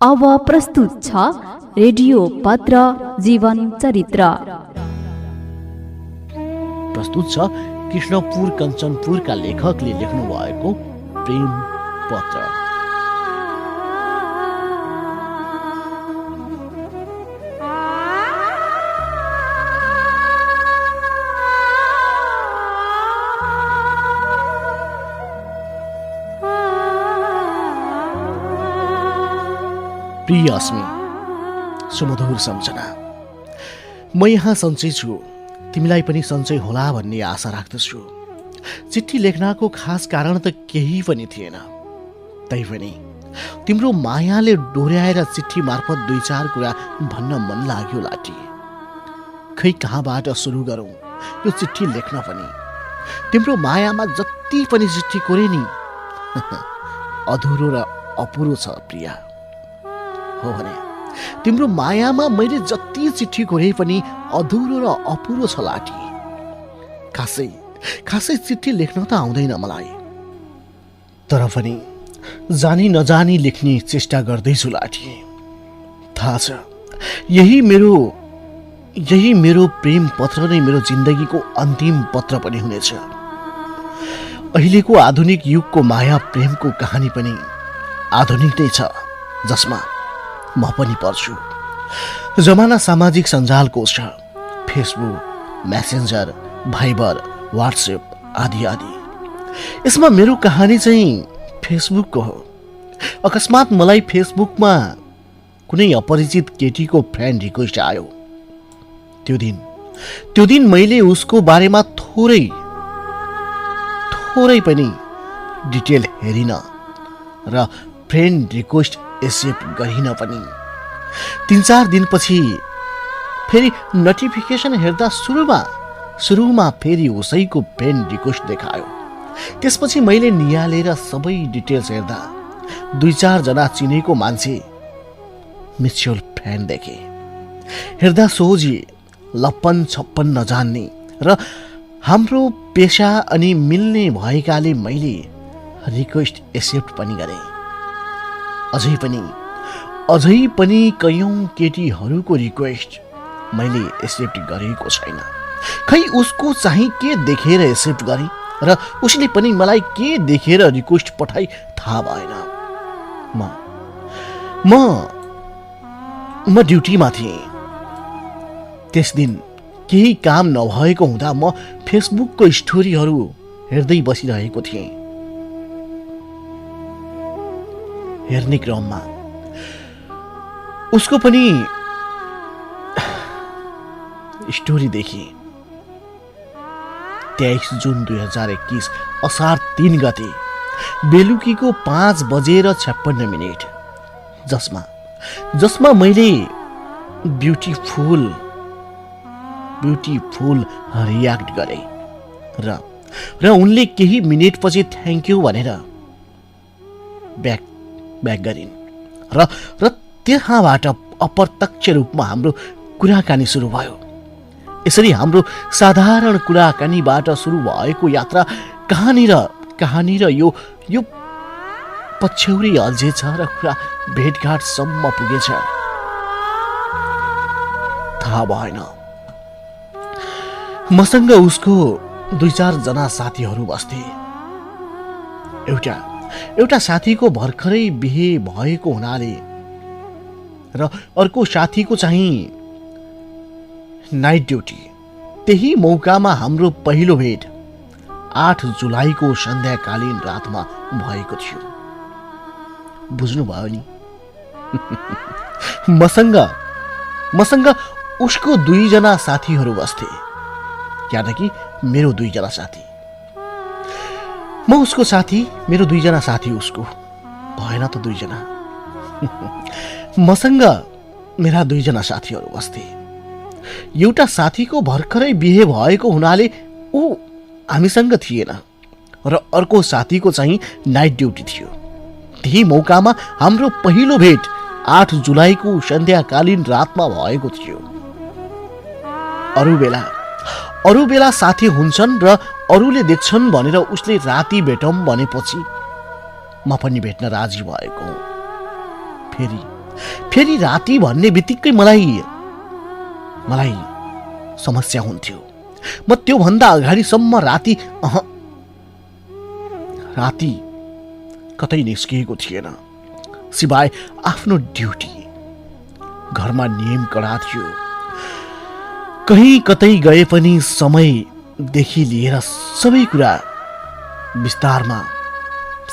अब प्रस्तुत छ रेडियो पत्र जीवन चरित्र। प्रस्तुत छ कृष्णपुर कञ्चनपुरका लेखकले लेख्नु भएको प्रेम पत्र। प्रिय अस्मी, सुमधुर सम्झना। म यहाँ सन्चै छु, तिमीलाई पनि सन्चै होला भन्ने आशा राख्दछु। चिठी लेख्नको खास कारण त केही पनि थिएन, तैपनि तिम्रो मायाले डोर्याएर चिठी मार्फत दुई चार कुरा भन्न मन लाग्यो लाटी। खै कहाँबाट सुरु गरौँ यो चिठी लेख्न पनि। तिम्रो मायामा जति पनि चिठी कोरे नि अधुरो र अपुरो छ प्रिया। हो भने तिम्रो मायामा मैले जति चिठी कोरे पनि अधुरो र अपुरो छ लाटी। खासै चिठी लेख्न त आउँदैन मलाई, तर पनि जानी नजानी लेख्ने चेष्टा गर्दैछु लाटी। थाहा छ यही मेरो प्रेम पत्र नै मेरो जिन्दगीको अन्तिम पत्र पनि हुनेछ। अहिलेको आधुनिक युगको माया प्रेमको कहानी पनि आधुनिक नै छ, जसमा म पनि पढ्छु। जमाना सामाजिक सञ्जालको छ, फेसबुक, मेसेन्जर, भाइबर, व्हाट्सएप आदि आदि। यसमा मेरो कहानी चाहिँ फेसबुकको हो। अकस्मात मलाई फेसबुकमा कुनै अपरिचित केटीको फ्रेन्ड रिक्वेस्ट आयो। त्यो दिन मैले उसको बारेमा थोरै पनि डिटेल हेरिन र फ्रेन्ड रिक्वेस्ट एक्सेप्ट गरिन पनि। 3-4 दिनपछि फेरि नोटिफिकेसन हेर्दा सुरुमा फेरि उसैको फ्रेन्ड रिक्वेस्ट देखायो। त्यसपछि मैले निहालेर सबै डिटेल्स हेर्दा 2-4 जना चिनेको मान्छे म्युचुअल फ्रेन्ड देखे। हेर्दा सोझी लप्पन छप्पन नजान्ने र हाम्रो पेशा अनि मिल्ने भएकाले मैले रिक्वेस्ट एक्सेप्ट पनि गरेँ। अझै पनि कयौं केटीहरूको रिक्वेस्ट मैले एक्सेप्ट गरेको छैन। खै उसको चाहिँ के देखेर एक्सेप्ट गरेँ र उसले पनि मलाई के देखेर रिक्वेस्ट पठाई थाहा भएन। म ड्युटीमा थिएँ। त्यस दिन केही काम नभएको हुँदा म फेसबुकको स्टोरीहरू हेर्दै बसिरहेको थिएँ। हेर्ने क्रममा उसको पनि स्टोरी देखेँ। 23 जुन 2021 असार 3 गते बेलुकीको 5:56 जसमा मैले ब्युटिफुल रियाक्ट गरेँ र उनले केही मिनेटपछि थ्याङ्क यू भनेर ब्याक गरिन् र त्यहाँबाट अप्रत्यक्ष रूपमा हाम्रो कुराकानी सुरु भयो। यसरी हाम्रो साधारण कुराकानीबाट सुरु भएको यात्रा कहाँनिर यो पछ्यौरी अल्झेछ र कुरा भेटघाटसम्म पुगेछ थाहा भएन। मसँग उसको 2-4 जना साथीहरू बस्थे। एउटा साथीको भर्खरै बिहे भएको हुनाले र अर्को साथीको चाहिँ नाइट ड्युटी। त्यही मौकामा हाम्रो पहिलो भेट 8 जुलाईको सन्ध्याकालीन रातमा भएको थियो। बुझ्नुभयो नि? मसँग उसको 2 जना साथीहरू बस्थे, यानि मेरो 2 जना साथी। म उसको साथी, मेरो 2 जना साथी उसको, भएन त 2 जना। मसँग मेरा 2 जना साथीहरू बस्थे। एउटा साथीको भर्खरै बिहे भएको हुनाले ऊ हामीसँग थिएन र अर्को साथीको चाहिँ नाइट ड्युटी थियो। त्यही मौकामा हाम्रो पहिलो भेट 8 जुलाईको सन्ध्याकालीन रातमा भएको थियो। अरू बेला साथी हुन्छन् र अरूले देख्छन् भनेर उसले राति भेटौँ भनेपछि म पनि भेट्न राजी भएको। फेरि फेरि राति भन्ने बित्तिकै मलाई समस्या हुन्थ्यो। म त्योभन्दा अगाडिसम्म राति कतै निस्किएको थिएन, सिवाय आफ्नो ड्युटी। घरमा नियम कडा थियो, कहीँ कतै गए पनि समयदेखि लिएर सबै कुरा विस्तारमा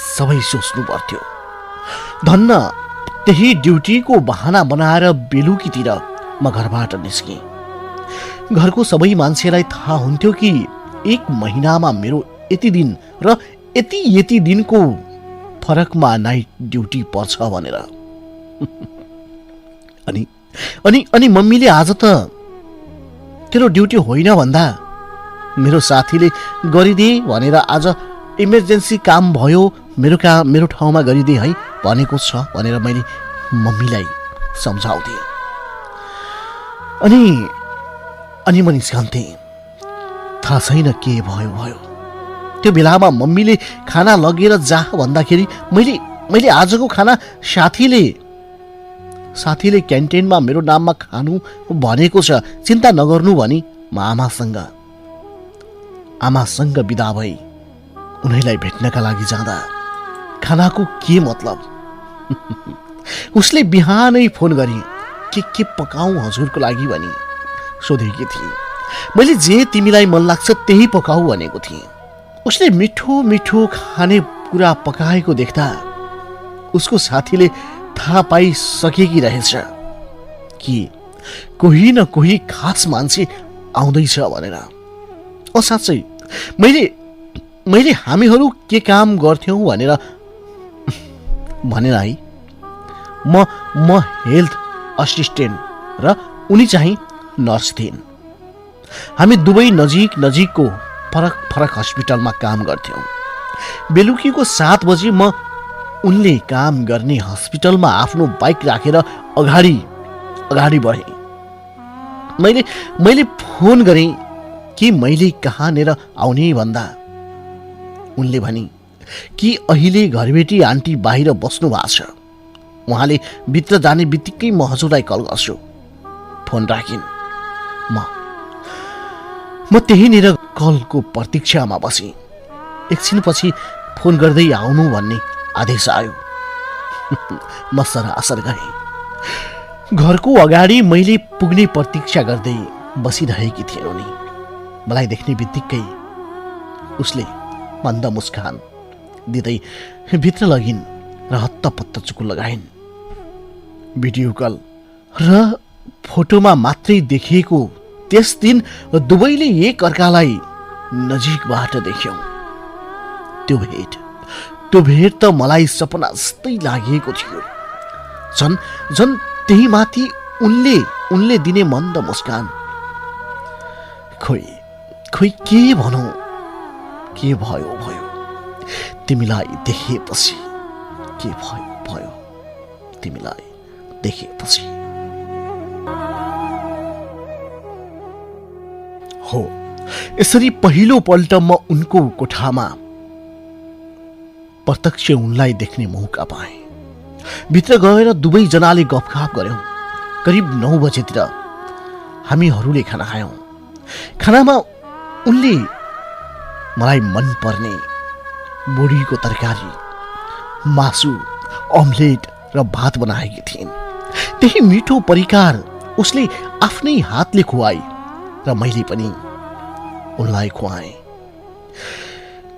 सबै सोच्नु पर्थ्यो। धन्न त्यही ड्युटीको बहाना बनाएर बेलुकीतिर म घरबाट निस्केँ। घरको सबै मान्छेलाई थाहा हुन्थ्यो कि 1 महिनामा मेरो यति दिन र यति दिनको फरकमा नाइट ड्युटी पर्छ भनेर। अनि मम्मीले आज त तेरो ड्युटी होइन भन्दा मेरो साथीले गरिदिए भनेर आज इमर्जेन्सी काम भयो, मेरो ठाउँमा गरिदिए है भनेको छ भनेर मैले मम्मीलाई सम्झाउँथे। अनि म निस्कन्थेँ। थाहा छैन के भयो। त्यो बेलामा मम्मीले खाना लगेर जा भन्दाखेरि मैले आजको खाना साथीले क्यान्टिनमा मेरो नाममा खानु भनेको छ, चिन्ता नगर्नु भनी म आमासँग बिदा भई उनीलाई भेट्नका लागि जाँदा खानाको के मतलब? उसले बिहानै फोन गरी के पकाऊ हजुरको लागि भनी सोधेकी थिए। मैले जे तिमीलाई मन लाग्छ त्यही पकाऊ भनेको थिएँ। उसले मिठो खाने कुरा पकाएको देख्दा उसको साथीले थाहा पाइसकेकी रहेछ कि कोही न कोही खास मान्छे आउँदैछ भनेर। साँच्चै मैले हामीहरू के काम गर्थ्यौँ भनेर भनेन है। म हेल्थ असिस्टेन्ट र उनी चाहिँ नर्स थिइन्। हामी दुवै नजिकको फरक हस्पिटलमा काम गर्थ्यौँ। बेलुकीको 7 बजे म उनले काम गर्ने हस्पिटलमा आफ्नो बाइक राखेर अगाडि बढेँ। मैले फोन गरेँ कि मैले कहाँनिर आउने भन्दा उनले भनी कि अहिले घरबेटी आन्टी बाहिर बस्नु भएको छ, उहाँले भित्र जाने बित्तिकै म हजुरलाई कल गर्छु। फोन राखिन्। म त्यहीँनिर कलको प्रतीक्षामा बसेँ। एकछिनपछि फोन गर्दै आउनु भन्ने आदेश आयो। म सरासर गएँ। घरको अगाडि मैले पुग्ने प्रतीक्षा गर्दै बसिरहेकी थिएँ। उनी मलाई देख्ने बित्तिकै उसले मन्द मुस्कान दिँदै भित्र लगिन् र हत्तपत्त चुकु लगाइन्। भिडियो कल र फोटोमा मात्रै देखिएको त्यस दिन दुवैले एक अर्कालाई नजिकबाट देख्यौं। त्यो भेट त मलाई सपना जस्तै लागेको थियो। झन् त्यही माथि उनले दिने मन्द मुस्कान। खोइ के भनौं, के भयो तिमीलाई देखेपछि, के भयो तिमीलाई देखेपछि। हो, यसरी पहिलो पल्ट म उनको कोठामा प्रत्यक्ष उनलाई देख्ने मौका पाएँ। भित्र गएर दुवै जनाले गफगाफ गर्यौं। करिब 9 बजेतिर हामीहरूले खाना खायौं। खानामा उनले मलाई मन पर्ने बोडीको तरकारी, मासु, अमलेट र भात बनाएकी थिइन्। त्यही मिठो परिकार उसले आफ्नै हातले खुवाई र मैले पनि उनलाई खुवाएँ।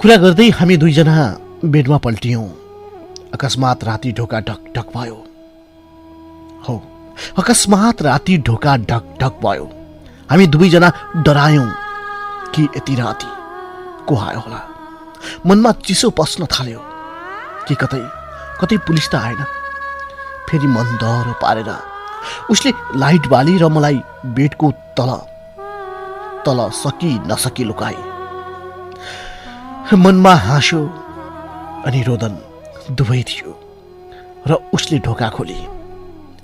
कुरा गर्दै हामी दुईजना बेडमा पल्टियौं। अकस्मात राति ढोका ढक भयो। हो, अकस्मात राति ढोका ढक भयो। हामी दुवैजना डरायौं कि यति राति को आयो होला। मनमा चिसो पस्न थाल्यो कि कतै पुलिस त आएन। फेरि मन डह्रो पारेर उसले लाइट बाली र मलाई बेडको तल सकी नसकी लुकाए। मनमा हाँसो अनि रोदन दुवै थियो र उसले ढोका खोली।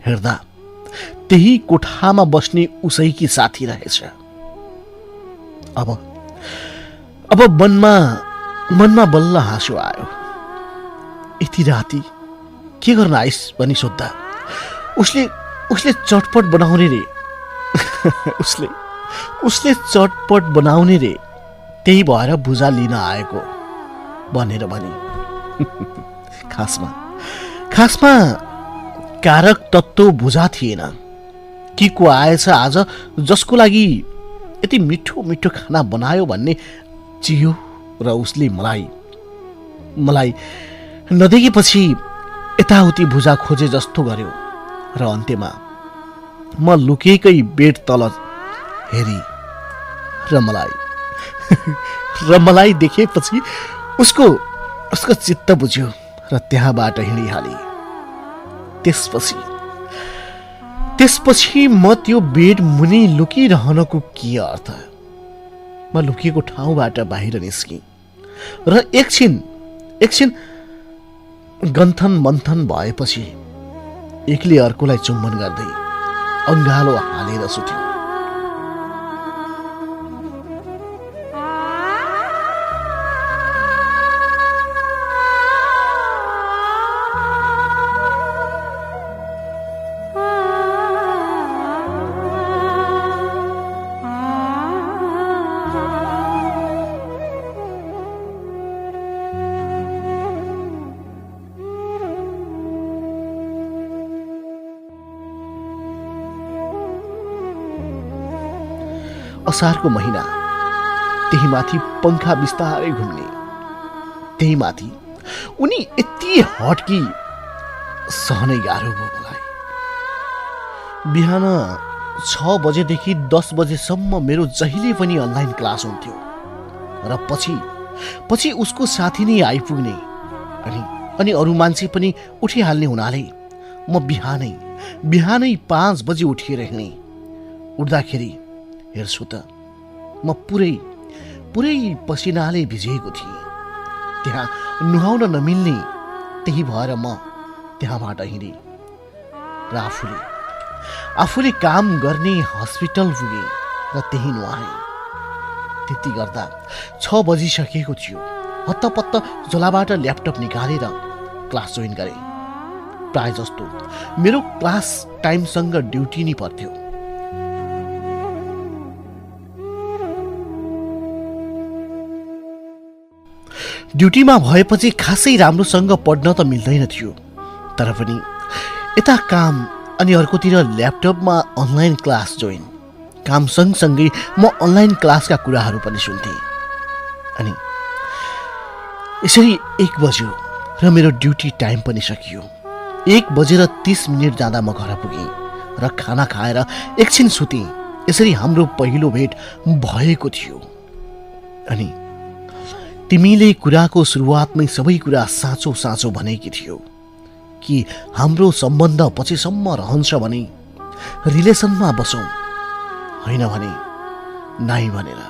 हेर्दा त्यही कोठामा बस्ने उसैकी साथी रहेछ। अब मनमा बल्ल हाँसो आयो। यति राति के गर्न आइस भनी सोद्धा उसले उसले चटपट बनाउने रे उसले चटपट बनाउने रे, त्यही भएर भुजा लिन आएको भनेर भने। खासमा कारक तत्त्व भुजा थिएन। कि को आएछ आज जसको लागि यति मिठो मिठो खाना बनायो भन्ने चियो र उसले मलाई नदेखेपछि यताउति भुजा खोजे जस्तो गर्यो र अन्त्यमा म लुकेकै बेड तल हेरी र मलाई देखेपछि उसको चित्त बुझ्यो र त्यहाँबाट हिँडिहाले। त्यसपछि म त्यो बेड मुनि लुकिरहनको के अर्थ? म लुकिएको ठाउँबाट बाहिर निस्केँ र एकछिन गन्थन मन्थन भएपछि एकले अर्कोलाई चुम्बन गर्दै अङ्गालो हालेर सुत्यो। असारको महिना, त्यही माथि पंखा बिस्तारै घुम्ने, त्यही माथि उनी यति हट कि सहनै गाह्रो भयो मलाई। बिहान 6 बजेदेखि 10 बजेसम्म मेरो जहिले पनि अनलाइन क्लास हुन्थ्यो र पछि उसको साथी नै आइपुग्ने अनि अरू मान्छे पनि उठिहाल्ने हुनाले म बिहानै 5 बजे उठेर हिँड्ने। उठ्दाखेरि हेर्छु त म पुरै पसिनाले भिजेको थिएँ। त्यहाँ नुहाउन नमिल्ने, त्यही भएर म त्यहाँबाट हिँडेँ र आफूले काम गर्ने हस्पिटल पुगेँ र त्यही नुहाएँ। त्यति गर्दा 6 बजिसकेको थियो। हत्तपत्त झोलाबाट ल्यापटप निकालेर क्लास जोइन गरेँ। प्राय जस्तो मेरो क्लास टाइमसँग ड्युटी नै पर्थ्यो। ड्युटीमा भएपछि खासै राम्रोसँग पढ्न त मिल्दैन थियो, तर पनि यता काम अनि अर्कोतिर ल्यापटपमा अनलाइन क्लास जोइन। काम सँगसँगै म अनलाइन क्लासका कुराहरू पनि सुन्थेँ। अनि यसरी 1 बज्यो र मेरो ड्युटी टाइम पनि सकियो। 1:30 जाँदा म घर पुगेँ र खाना खाएर एकछिन सुतेँ। यसरी हाम्रो पहिलो भेट भएको थियो। अनि तिमीले कुराको सुरुवातमै सबै कुरा साँचो भनेकी थियौ कि हाम्रो सम्बन्ध पछिसम्म रहन्छ भने रिलेसनमा बसौँ, होइन भने नाइ भनेर।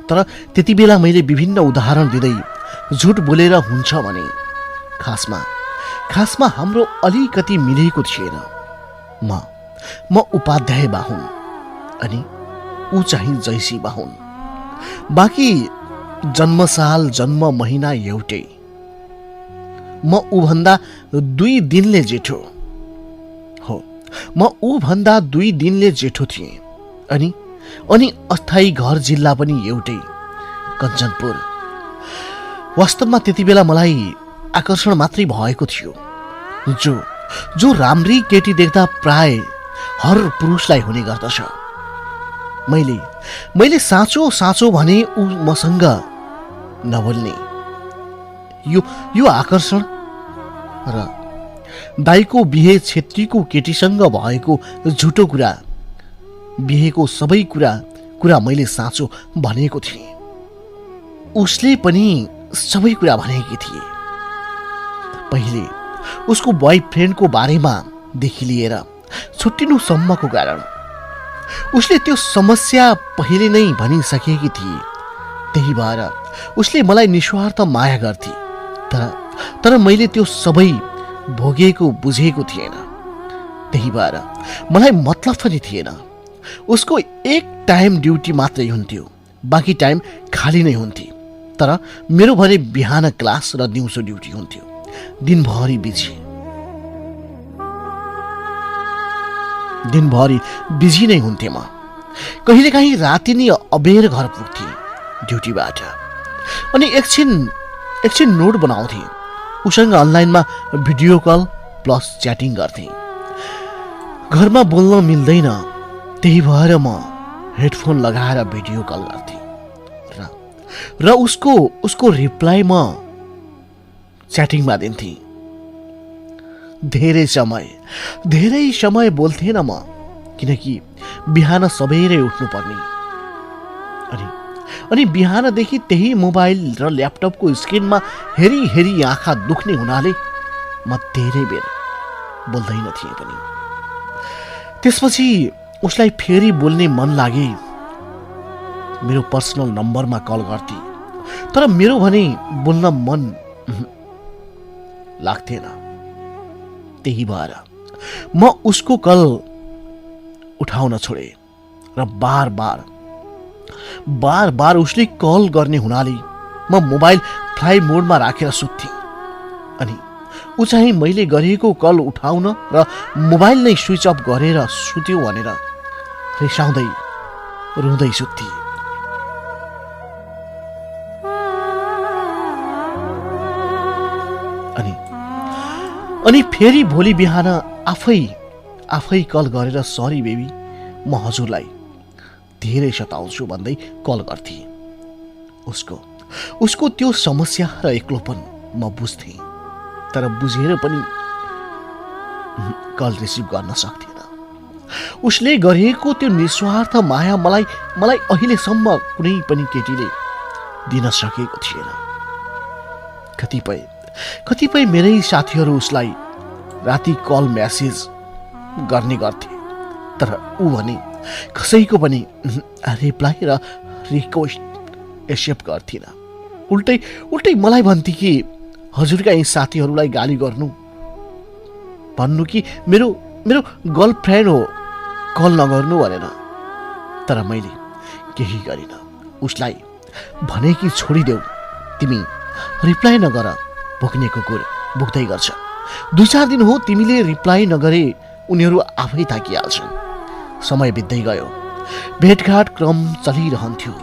तर त्यति बेला मैले विभिन्न उदाहरण दिँदै झुट बोलेर हुन्छ भने खासमा हाम्रो अलिकति मिलेको थिएन। म उपाध्याय बाहुन अनि ऊ चाहिँ जैसी बाहुन। बाँकी जन्मसाल जन्म महिना एउटै। म ऊभन्दा 2 दिनले जेठो हो। म ऊभन्दा 2 दिनले जेठो थिएँ। अनि अस्थायी घर जिल्ला पनि एउटै, कञ्चनपुर। वास्तवमा त्यति बेला मलाई आकर्षण मात्रै भएको थियो, जो राम्री केटी देख्दा प्राय हर पुरुषलाई हुने गर्दछ। मैले साँचो भने ऊ मसँग नबोल्ने। यो आकर्षण र दाइको बिहे छेत्रीको केटीसँग भएको झुटो कुरा, बिहेको सबै कुरा मैले साँचो भनेको थिएँ। उसले पनि सबै कुरा भनेकी थिए। पहिले उसको बोयफ्रेन्डको बारेमा देखि लिएर छुट्टिनुसम्मको कारण। उसले त्यो समस्या पहिले नै भनिसकेकी थिए। त्यही भएर उसले मलाई निस्वार्थ माया गर्थे। तर मैले त्यो सबै भोगेको बुझेको थिएन। त्यही भएर मलाई मतलब पनि थिएन। उसको एक टाइम ड्युटी मात्रै हुन्थ्यो, बाँकी टाइम खाली नै हुन्थे। तर मेरो भने बिहान क्लास र दिउँसो ड्युटी हुन्थ्यो। दिनभरि बिजी। दिनभरि बिजी नै हुन्थे म। कहिलेकाहीँ राति नै अबेर घर पुग्थे ड्युटीबाट अनि एकछिन नोट बनाउँथे। उसँग अनलाइनमा भिडियो कल प्लस च्याटिङ गर्थे। घरमा बोल्न मिल्दैन, त्यही भएर म हेडफोन लगाएर भिडियो कल गर्थे र उसको रिप्लाई म च्याटिङमा दिन्थे। धेरै समय बोल्थेन म, किनकि बिहान सबेरै उठ्नुपर्ने अनि बिहानदेखि त्यही मोबाइल र ल्यापटपको स्क्रिनमा हेरी आँखा दुख्ने हुनाले म धेरै बेर बोल्दैन थिएँ पनि। त्यसपछि उसलाई फेरि बोल्ने मन लागे मेरो पर्सनल नम्बरमा कल गर्थे, तर मेरो भने बोल्न मन लाग्थेन। त्यही भएर म उसको कल उठाउन छोडे र बार बार उसले कल गर्ने हुनाले म मोबाइल फ्लाइ मोडमा राखेर सुत्थेँ। अनि ऊ चाहिँ मैले गरेको कल उठाउन र मोबाइल नै स्विच अफ गरेर सुत्यो भनेर रिसाउँदै रुँदै सुत्थे। अनि फेरि भोलि बिहान आफै कल गरेर सरी बेबी, म हजुरलाई धेरै सताउँछु भन्दै कल गर्थे। उसको त्यो समस्या र एक्लोपन म बुझ्थे, तर बुझेर पनि कल रिसिभ गर्न सक्थेन। उसले गरेको त्यो निस्वार्थ माया मलाई अहिलेसम्म कुनै पनि केटीले दिन सकेको थिएन। कतिपय मेरै साथीहरू उसलाई राति कल म्यासेज गर्ने गर्थे, तर ऊ भने कसैको पनि रिप्लाई र रिक्वेस्ट एक्सेप्ट गर्थिन। उल्टै मलाई भन्थे कि हजुरका यी साथीहरूलाई गाली भन्नु कि मेरो गर्लफ्रेन्ड हो, कल नगर्नु भनेर। तर मैले केही गरिन। उसलाई भने कि छोडिदेऊ, तिमी रिप्लाई नगर, भोग्ने कुकुर भुक्दै गर्छ। 2-4 दिन हो तिमीले रिप्लाई नगरे उनीहरू आफै थाकिहाल्छन्। समय बित्दै गयो, भेटघाट क्रम चलिरहन्थ्यो।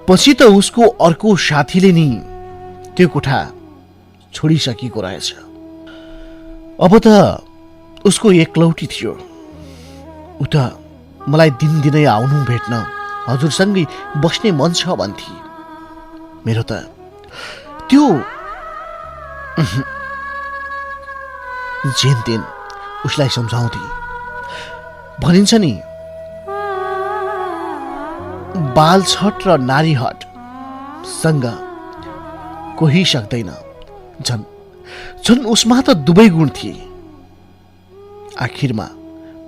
पछि त उसको अर्को साथीले नि त्यो कोठा छोडिसकेको रहेछ। अब त उसको एकलौटी थियो। ऊ त मलाई दिनदिनै आउनु भेट्न, हजुरसँगै बस्ने मन छ भन्थे। मेरो त त्यो जेन उसलाई सम्झाउँथे। भनिन्छ नि, बालछट र नारीहट सँग कोही सक्दैन। झन् उसमा त दुवै गुण थिए। आखिरमा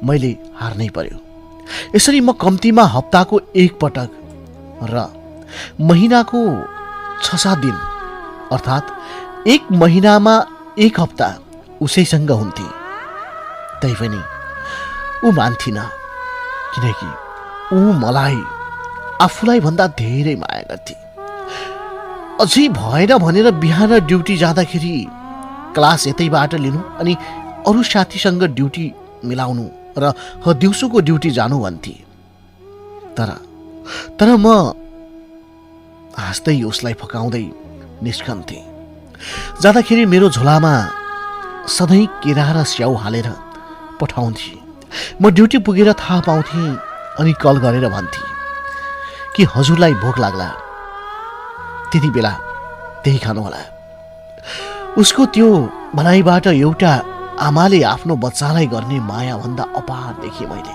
मैले हार्नै पर्यो। यसरी म कम्तीमा हप्ताको 1 पटक र महिनाको 6-7 दिन अर्थात् 1 महिनामा 1 हप्ता उसैसँग हुन्थे। तैपनि ऊ मान्थिन, किनकि ऊ मलाई आफूलाई भन्दा धेरै माया गर्थे। अझै भएन भनेर बिहान ड्युटी जाँदाखेरि क्लास यतैबाट लिनु अनि अरू साथीसँग ड्युटी मिलाउनु र दिउँसोको ड्युटी जानु भन्थे। तर म हाँस्दै उसलाई फकाउँदै निस्कन्थे। जाँदाखेरि मेरो झोलामा सधैँ केरा र स्याउ हालेर पठाउँथे। म ड्युटी पुगेर थाहा पाउँथे अनि कल गरेर भन्थे कि हजुरलाई भोक लाग्ला, त्यति बेला त्यही खानु होला। उसको त्यो भनाइबाट एउटा आमाले आफ्नो बच्चालाई गर्ने माया भन्दा अपार देखेँ मैले।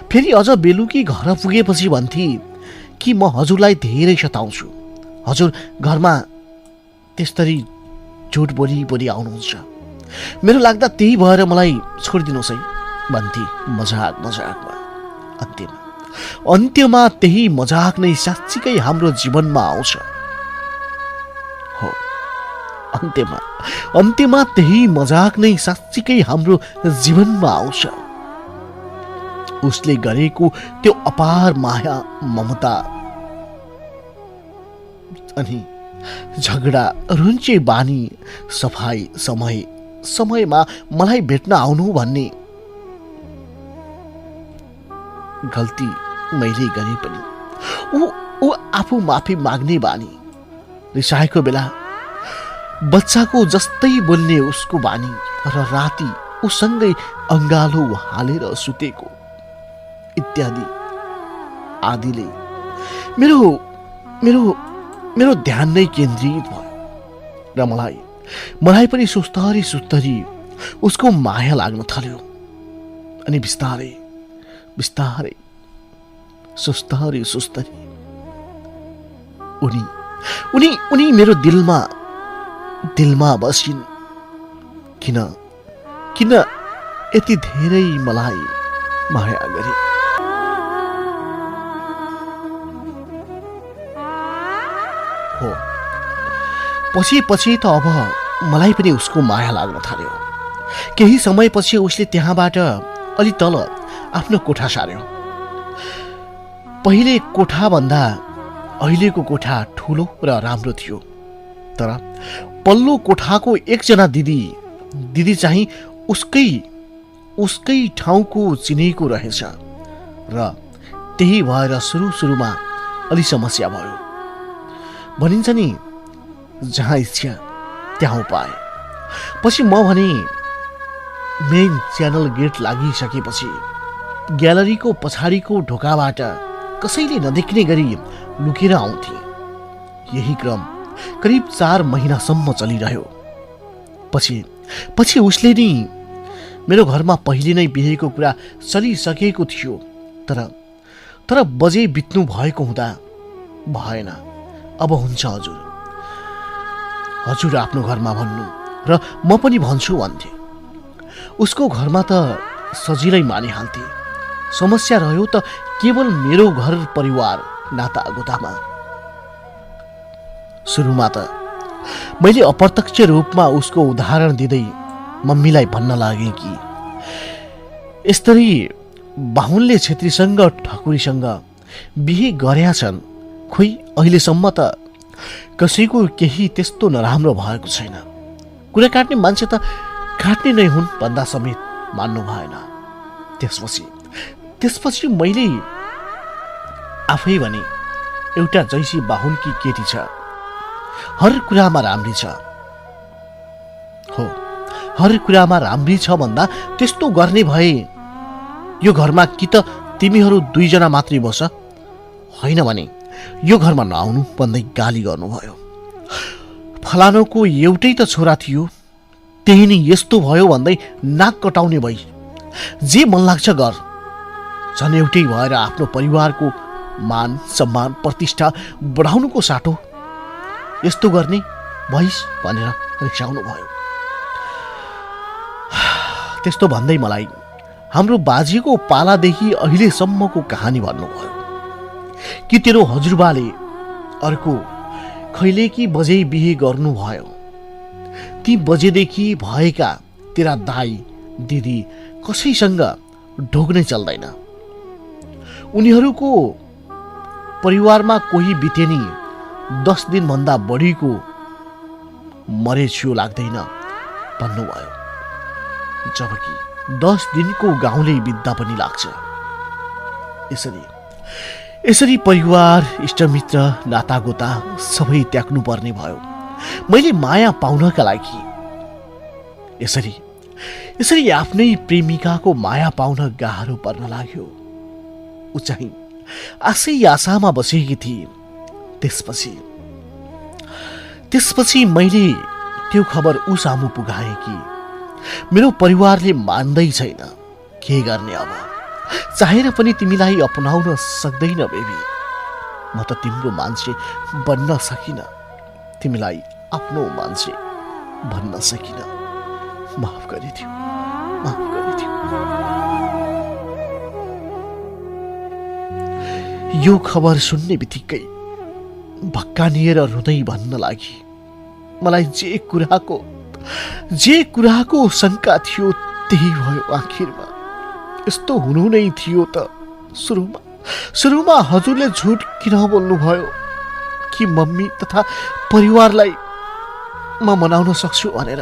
फेरि अझ बेलुकी घर पुगेपछि भन्थे कि म हजुरलाई धेरै सताउँछु, हजुर घरमा त्यस्तरी झुट बोली आउनुहुन्छ। मेरो लाग्दा त्यही भएर मलाई छोडिदिनुहोस् है भन्थे मजाकमा। अन्त्यमा त्यही मजाक नै साँच्चीकै हाम्रो जीवनमा आउँछ। हो, अन्त्यमा त्यही मजाक नै साँच्चीकै हाम्रो जीवनमा आउँछ। उसले गरेको त्यो अपार माया, ममता अनि झगडा, रुन्चे बानी, सफाई, समय समयमा मलाई भेट्न आउनु भन्ने गल्ती मैले गरे पनि ऊ आफू माफी माग्ने बानी, रिसाएको बेला बच्चाको जस्तै बोल्ने उसको बानी र राति उसँगै अङ्गालो हालेर सुतेको इत्यादि आदिले मेरो मेरो मेरो ध्यान नै केन्द्रित भयो र मलाई पनि सुस्तरी सुस्तरी उसको माया लाग्न थाल्यो। अनि बिस्तारै बिस्तारै सुस्तरी सुस्तरी उनी मेरो दिलमा बसिन्। किन यति धेरै मलाई माया गरे? हो, पछि त अब मलाई पनि उसको माया लाग्न थाल्यो। केही समयपछि उसले त्यहाँबाट अलि तल आफ्नो कोठा सार्यो। पहिले कोठाभन्दा अहिलेको कोठा ठुलो र राम्रो थियो, तर पल्लो कोठाको एकजना दिदी चाहिँ उसकै ठाउँको चिनेको रहेछ र त्यही भएर सुरुमा अलि समस्या भयो। भनिन्छ नि, जहाँ इच्छा त्यहाँ उपाय। पछि म भने मेन च्यानल गेट लागिसकेपछि ग्यालरीको पछाडिको ढोकाबाट कसैले नदेख्ने गरी लुकेर आउँथे। यही क्रम करिब 4 महिनासम्म चलिरह्यो। पछि उसले नि मेरो घरमा पहिले नै बिहेको कुरा चलिसकेको थियो, तर बजे बित्नु भएको हुँदा भएन, अब हुन्छ हजुर आफ्नो घरमा भन्नु र म पनि भन्छु भन्थे। उसको घरमा त सजिलै मानिहाल्थे। समस्या रह्यो त केवल मेरो घर परिवार नातागोतामा। सुरुमा त मैले अप्रत्यक्ष रूपमा उसको उदाहरण दिँदै मम्मीलाई भन्न लागे कि यसरी बाहुनले छेत्रीसँग ठकुरीसँग बिहे गरेका छन्। खोइ अहिलेसम्म त कसैको केही त्यस्तो नराम्रो भएको छैन। कुरा काट्ने मान्छे त काट्ने नै हुन् भन्दा समेत मान्नु भएन। त्यसपछि मैले आफै भने एउटा जैसी बाहुनकी केटी छ, हर कुरामा राम्री छ। हो, हर कुरामा राम्री छ भन्दा त्यस्तो गर्ने भए यो घरमा कि त तिमीहरू 2 जना मात्रै बस, होइन भने यो घरमा नआउनु भन्दै गाली गर्नुभयो। फलानुको एउटै त छोरा थियो, त्यही नि यस्तो भयो भन्दै नाक कटाउने भई। जे मन लाग्छ गर, झन् एउटै भएर आफ्नो परिवारको मान सम्मान प्रतिष्ठा बढाउनुको साटो यस्तो गर्ने भइस् भनेर रिसाउनु भयो। त्यस्तो भन्दै मलाई हाम्रो बाजेको पालादेखि अहिलेसम्मको कहानी भन्नुभयो कि तेरो हजुरबाले अर्को खैले कि बजे बिहे गर्नुभयो। ती बजेदेखि भएका तेरा दाई दिदी कसैसँग ढोग्नै चल्दैन। उनीहरूको परिवारमा कोही बितेनी 10 दिनभन्दा बढीको मरेछियो लाग्दैन भन्नुभयो, जबकि 10 दिनको गाउँले बित्दा पनि लाग्छ। यसरी परिवार इष्टमित्र नातागोता सबै त्याग्नु पर्ने भयो मैले माया पाउनका लागि। यसरी आफ्नै प्रेमिकाको माया पाउन गाह्रो पर्न लाग्यो। ऊ चाहिँ आशामा बसेकी थिए। त्यसपछि मैले त्यो खबर ऊ सामु पुगाएँ कि मेरो परिवारले मान्दै छैन। के गर्ने अब? चाहेर पनि तिमीलाई अपनाउन सक्दैन बेबी। म त तिम्रो मान्छे बन्न सकिन, तिमीलाई आफ्नो मान्छे भन्न सकिन। माफ गरिदिऊ। यो खबर सुन्ने बित्तिकै भक्कानिएर रुँदै भन्न लागि, मलाई जे कुराको शंका थियो त्यही भयो आखिरमा। यस्तो हुनु नै थियो त सुरुमा हजुरले झुट किन बोल्नु भयो कि मम्मी तथा परिवारलाई म मनाउन सक्छु भनेर?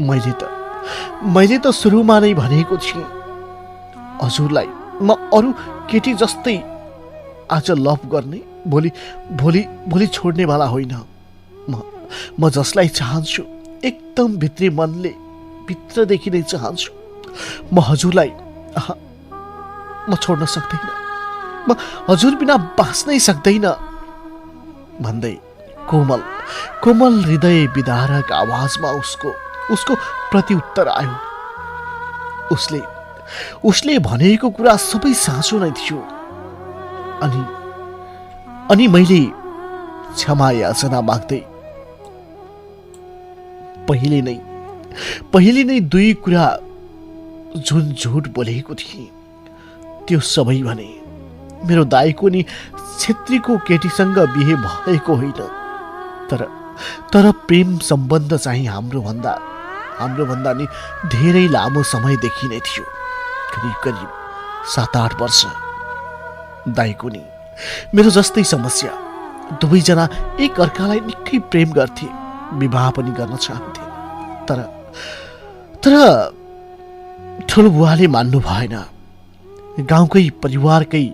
मैले त सुरुमा नै भनेको थिएँ हजुरलाई, म अरू केटी जस्तै आज लभ गर्ने, भोलि छोड्नेवाला होइन। म जसलाई चाहन्छु एकदम भित्री मनले, भित्रदेखि नै चाहन्छु, म हजुरलाई म छोड्न सक्दैन, म हजुर बिना बाँच्नै सक्दैन भन्दै कोमल हृदय विदारक आवाजमा उसको प्रत्युत्तर आयो। उसले भनेको कुरा सबै साँचो नै थियो। अनि मैले क्षमा याचना माग्दै पहिले नै दुई कुरा जुन झुट बोलेको थिएँ त्यो सबै भने मेरो दाइको नि छेत्रीको केटीसँग बिहे भएको होइन, तर प्रेम सम्बन्ध चाहिँ हाम्रो भन्दा नि धेरै लामो समयदेखि नै थियो, करिब 7-8 वर्ष। दाइको नि मेरो जस्तै समस्या, दुवैजना एक अर्कालाई निकै प्रेम गर्थे, विवाह पनि गर्न चाहन्थे, तर ठुलो बुवाले मान्नु भएन। गाउँकै परिवारकै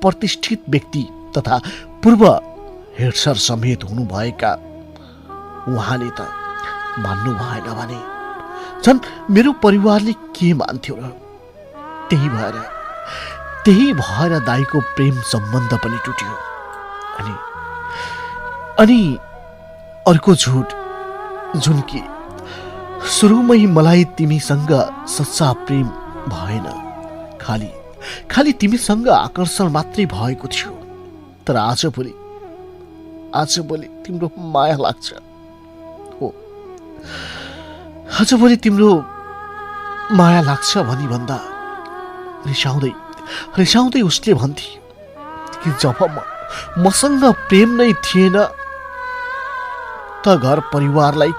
प्रतिष्ठित व्यक्ति तथा पूर्व हेडसर समेत हुनुभएका उहाँले त मान्नु भएन भने झन् मेरो परिवारले के मान्थ्यो र? त्यही भएर दाइको प्रेम सम्बन्ध पनि टुट्यो। अनि अर्को झुट जुन कि सुरुमै मलाई तिमीसँग सच्चा प्रेम भएन, खाली तिमीसँग आकर्षण मात्रै भएको थियो, तर आजभोलि तिम्रो माया लाग्छ। हो, आजभोलि तिम्रो माया लाग्छ भनी भन्दा रिसाउँदै उसले भन्थे कि जब मसँग प्रेम नै थिएन त घर परिवारलाई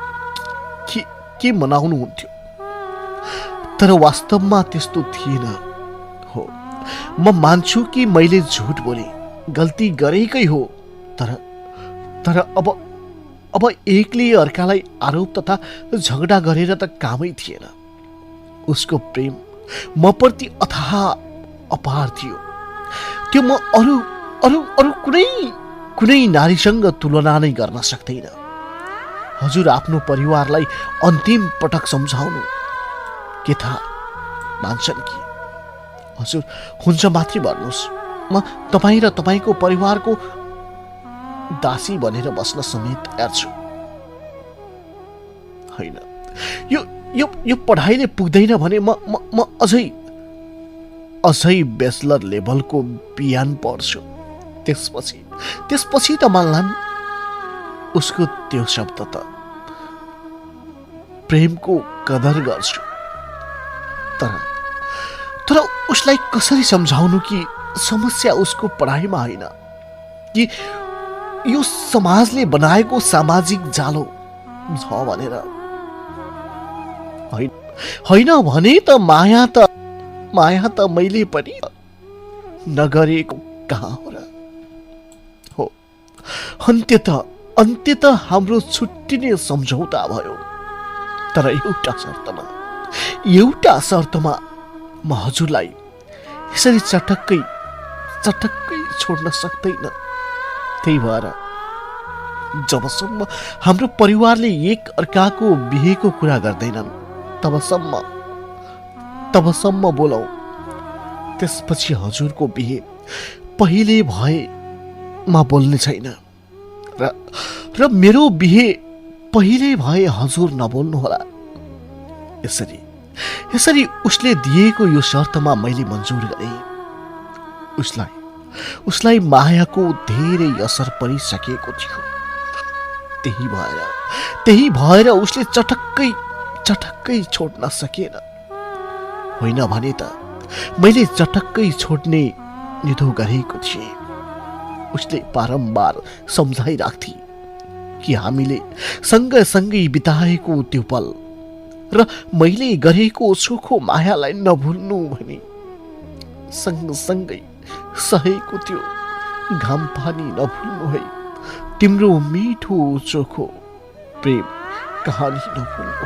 के मनाउनु हुन्थ्यो, तर वास्तवमा त्यस्तो थिएन। हो, म मान्छु कि मैले झुट बोले, गल्ती गरेकै हो, तर अब एकले अर्कालाई आरोप तथा झगडा गरेर त कामै थिएन। उसको प्रेम म प्रति अथाह अपार थियो, त्यो म अरू कुनै नारीसँग तुलना नै गर्न सक्दैन। हजुर आफ्नो परिवारलाई अन्तिम पटक सम्झाउनु, के थाहा मान्छन् कि? हजुर हुन्छ मात्रै भन्नुहोस्, म तपाईँ र तपाईँको परिवारको दासी बनेर बस्न समेत तयार छु। होइन, यो पढाइले पुग्दैन भने म अझै ब्याचलर लेभलको बिहान पढ्छु। त्यसपछि त मान्लान् उसको त्यो शब्द त प्रेमको कदर गर्छु, तर उसलाई कसरी सम्झाउनु कि समस्या उसको पढाइमा होइन, कि यो समाजले बनाएको सामाजिक जालो छ भनेर? होइन भने त माया त मैले पनि नगरेको कहाँ हो र? हो, अन्त्यत हाम्रो छुट्टिने सम्झौता भयो, तर एउटा शर्तमा म हजुरलाई यसरी चटक्कै छोड्न सक्दैन। त्यही भएर जबसम्म हाम्रो परिवारले एक अर्काको बिहेको कुरा गर्दैनन् तबसम्म बोलाऊ। त्यसपछि हजुरको बिहे पहिले भए म बोल्ने छैन, र मेरो बिहे पहिले भए हजुर नबोल्नु होला। यसरी उसले दिएको यो शर्तमा मैले मन्जुर गरेँ। उसलाई मायाको धेरै असर परिसकेको थियो। त्यही भएर उसले चटक्कै छोड्न सकेन। होइन भने त मैले चटक्कै छोड्ने निधो गरेको थिएँ। उसले बारम्बार सम्झाइराख्थे कि हामीले सँगसँगै बिताएको त्यो पल र मैले गरेको सुखो मायालाई नभुल्नु भनी सँगसँगै सहेको त्यो घाम पानी नभुल्नु है, तिम्रो मिठो चोखो प्रेम कहानी नभुल्नु।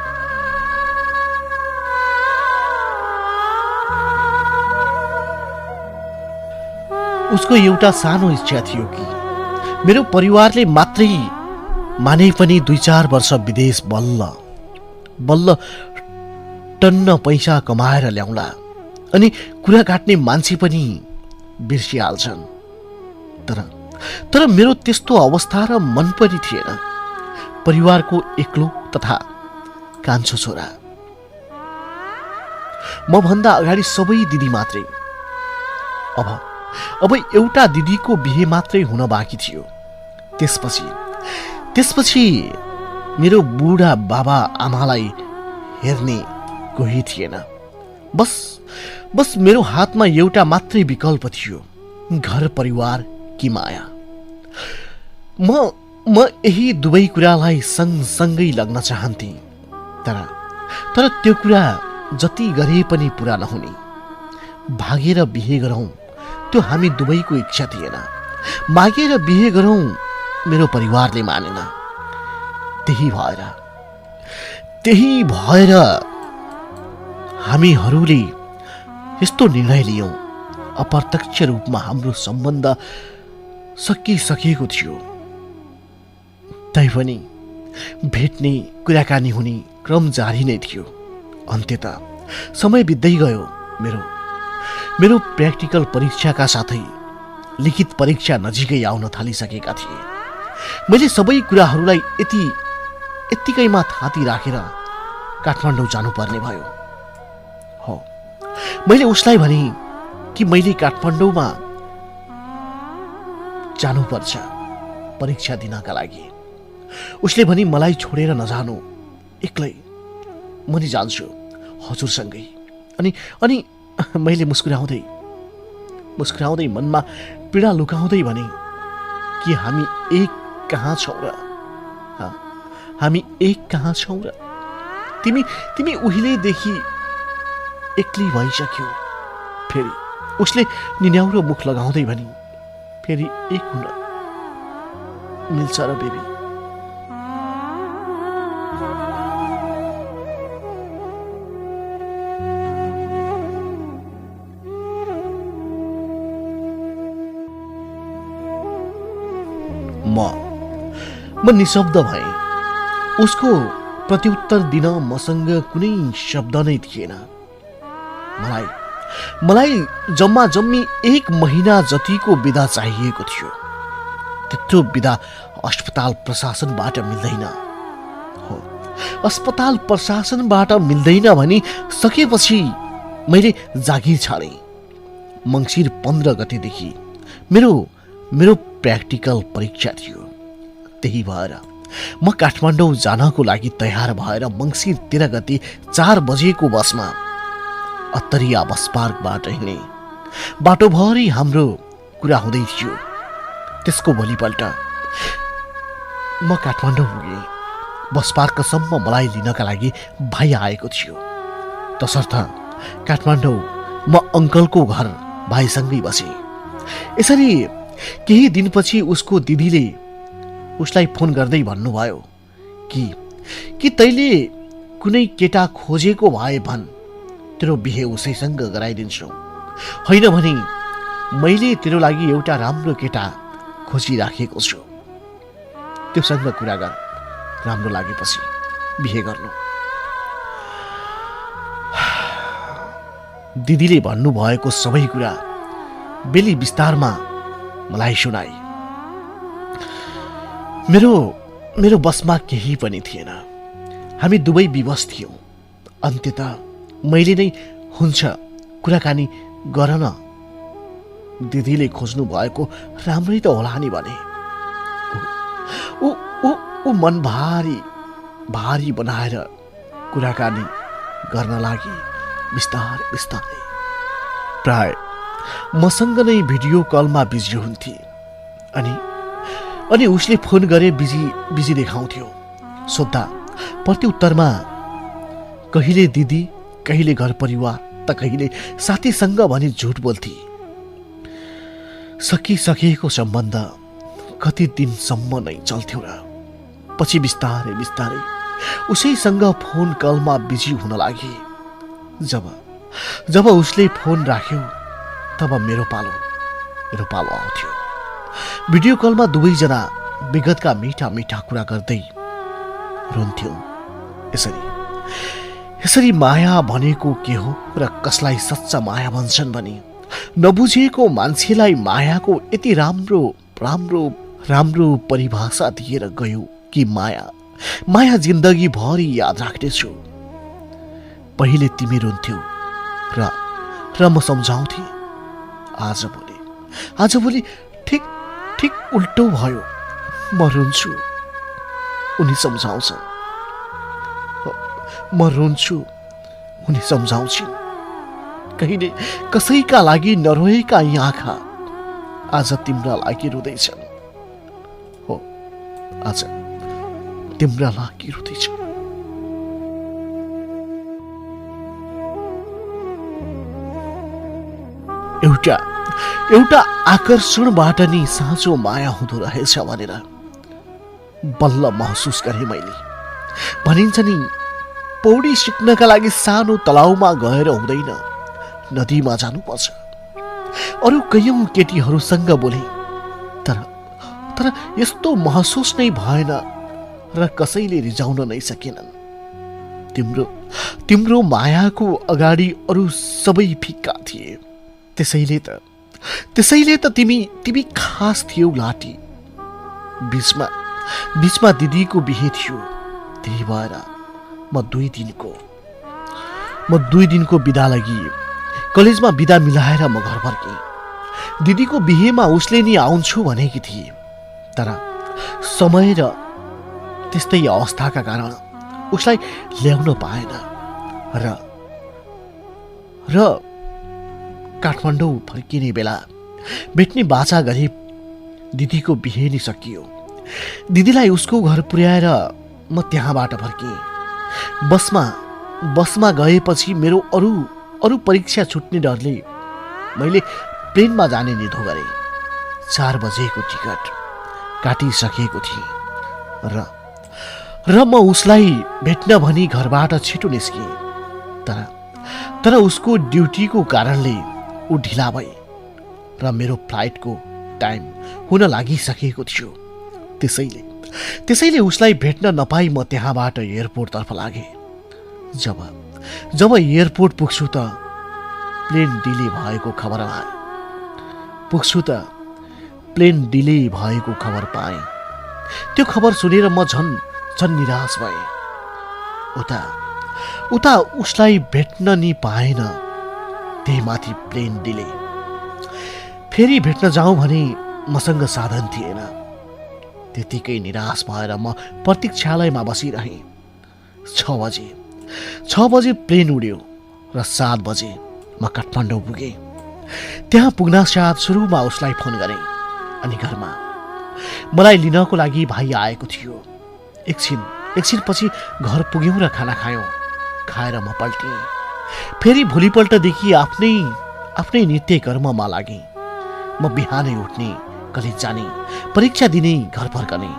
उसको एउटा सानो इच्छा थियो कि मेरो परिवारले मात्रै माने पनि 2-4 वर्ष विदेश बल्ल बल्ल टन्न पैसा कमाएर ल्याउला, अनि कुरा काट्ने मान्छे पनि बिर्सिहाल्छन्। तर मेरो त्यस्तो अवस्था र मन पनि थिएन। परिवारको एक्लो तथा कान्छो छोरा, म भन्दा अगाडि सबै दिदी मात्रै। अब एउटा दिदीको बिहे मात्रै हुन बाँकी थियो। त्यसपछि मेरो बुढा बाबा आमालाई हेर्ने कोही थिएन। बस मेरो हातमा एउटा मात्रै विकल्प थियो, घर परिवार कि माया। म यही दुवै कुरालाई सँगसँगै लग्न चाहन्थे, तर त्यो कुरा जति गरे पनि पूरा नहुने। भागेर बिहे गरौँ त्यो हामी दुवैको इच्छा थिएन। मागेर बिहे गरौँ मेरो परिवारले मानेन। त्यही भएर हामीहरूले यस्तो निर्णय लियौँ। अप्रत्यक्ष रूपमा हाम्रो सम्बन्ध सकिसकेको थियो, तैपनि भेट्ने कुराकानी हुने क्रम जारी नै थियो। अन्त्यतः समय बित्दै गयो। मेरो प्र्याक्टिकल परीक्षाका साथै लिखित परीक्षा नजिकै आउन थालिसकेका थिए। मैले सबै कुराहरूलाई यत्तिकैमा थाती राखेर काठमाडौँ जानुपर्ने भयो। हो, मैले उसलाई भने कि मैले काठमाडौँमा जानुपर्छ परीक्षा दिनका लागि। उसले भने मलाई छोडेर नजानु, एक्लै म नि जान्छु हजुरसँगै। अनि मैले मुस्कुराउँदै मनमा पीडा लुकाउँदै भने कि हामी एक कहाँ छौँ र? हामी एक कहाँ छौँ र? तिमी उहिलेदेखि एक्लै भइसक्यो। फेरि उसले निन्याउरो मुख लगाउँदै भनी, फेरि एक हुन मिल्छ र बेबी? म निशब्द भएँ। उसको प्रत्युत्तर दिन मसँग कुनै शब्द नै थिएन। मलाई जम्मा 1 महिना जतिको बिदा चाहिएको थियो। त्यत्रो बिदा अस्पताल प्रशासनबाट मिल्दैन। हो, अस्पताल प्रशासनबाट मिल्दैन भनी सकेपछि मैले जागिर छाडे। मङ्सिर 15 गतेदेखि मेरो प्र्याक्टिकल परीक्षा थियो। त्यही भएर म काठमाडौँ जानको लागि तयार भएर मङ्सिर 13 गते 4 बजेको बसमा अत्तरिया बस पार्कबाट हिँडे। बाटोभरि हाम्रो कुरा हुँदै थियो। त्यसको भोलिपल्ट म काठमाडौँ पुगेँ। बस पार्कसम्म मलाई लिनका लागि भाइ आएको थियो। तसर्थ काठमाडौँ म अङ्कलको घर भाइसँगै बसेँ। यसरी केही दिनपछि उसको दिदीले उसलाई फोन गर्दै भन्नुभयो कि तैले कुनै केटा खोजेको भए भन्, तेरो बिहे उसैसँग गराइदिन्छु। होइन भने मैले तेरो लागि एउटा राम्रो केटा खोजिराखेको छु, त्योसँग कुरा गर, राम्रो लागेपछि बिहे गर्नु। दिदीले भन्नुभएको सबै कुरा बेली विस्तारमा मलाई सुनाए। मेरो बसमा केही पनि थिएन। हामी दुवै विवश थियौँ। अन्त्यतः मैले नै हुन्छ कुराकानी गर न, दिदीले खोज्नु भएको राम्रै त होला नि भने। ऊ मन भारी बनाएर कुराकानी गर्न लागि बिस्तारै प्राय मसँग नै भिडियो कलमा बिजी हुन्थे। अनि उसले फोन गरे बिजी देखाउँथ्यो। सोद्धा प्रत्युत्तरमा कहिले दिदी, कहिले घर परिवार, त कहिले साथीसँग भनी झुट बोल्थे। सकिसकेको सम्बन्ध कति दिनसम्म नै चल्थ्यो र पछि बिस्तारै उसैसँग फोन कलमा बिजी हुन लागे। जब उसले फोन राख्यो तब मेरो पालो। मेरो पालो आउँथ्यो। भिडियो कलमा दुवैजना विगतका मीठा मीठा कुरा गर्दै रुन्थ्यौं। यसरी माया भनेको के हो र कसलाई सच्चा माया भन्छन् भने नबुझेको मान्छेलाई मायाको यति राम्रो राम्रो राम्रो परिभाषा दिएर गयो कि माया जिन्दगी भरि याद राख्नेछु। पहिले तिमी रुन्थ्यौ र म सम्झाउँथे। आजभोलि ठिक उल्टो भयो। म रुन्छु, उनी सम्झाउँछन्। म रुन्छु, उनी सम्झाउँछिन्। कहिले कसैका लागि नरोएका यी आँखा आज तिम्रा लागि रुँदैछन्। हो, आज तिम्रा लागि रुँदैछन्। एउटा आकर्षणबाट नि साँचो माया हुँदो रहेछ भनेर बल्ल महसुस गरे मैले। भनिन्छ नि, पौडी सिक्नका लागि सानो तलाउमा गएर हुँदैन, नदीमा जानुपर्छ। अरू कयौं केटीहरूसँग बोले, तर यस्तो महसुस नै भएन र कसैले रिजाउन नै सकेनन्। तिम्रो मायाको अगाडि अरू सबै फिक्का थिए। त्यसैले त तिमी खास थियौ लाटी। बीचमा दिदीको बिहे थियो। त्यही भएर म दुई दिनको बिदा लागि कलेजमा बिदा मिलाएर म घर फर्केँ। दिदीको बिहेमा उसले नि आउँछु भनेकी थिए, तर समय र त्यस्तै अवस्थाका कारण उसलाई ल्याउन पाएन र काठमाडौँ फर्किने बेला भेट्ने बाचा गरी दिदीको बिहे नि सकियो। दिदीलाई उसको घर पुर्याएर म त्यहाँबाट फर्केँ। बसमा गएपछि मेरो अरू परीक्षा छुट्ने डरले मैले प्लेनमा जाने निधो गरेँ। 4 बजेको टिकट काटिसकेको थिएँ र म उसलाई भेट्न भनी घरबाट छिटो निस्केँ। तर उसको ड्युटीको कारणले ऊ ढिला भए र मेरो फ्लाइटको टाइम हुन लागिसकेको थियो। त्यसैले उसलाई भेट्न नपाई म त्यहाँबाट एयरपोर्टतर्फ लागेँ। जब एयरपोर्ट पुग्छु त प्लेन डिले भएको खबर पाएँ। त्यो खबर सुनेर म झन् निराश भएँ। उता उसलाई भेट्न नि पाएन, त्यही माथि प्लेन डिले। फेरि भेट्न जाउँ भने मसँग साधन थिएन। त्यतिकै निराश भएर म प्रतीक्षालयमा बसिरहेँ। 6 बजे प्लेन उड्यो र 7 बजे म काठमाडौँ पुगेँ। त्यहाँ पुग्नासाथ सुरुमा उसलाई फोन गरेँ। अनि घरमा मलाई लिनको लागि भाइ आएको थियो। एकछिनपछि घर पुग्यौँ र खाना खायौँ। खाएर म पल्टिएँ। फेरि भोलिपल्टदेखि आफ्नै नित्य कर्ममा लागेँ। म बिहानै उठ्ने, कलेज जाने, परीक्षा दिने, घर फर्कने।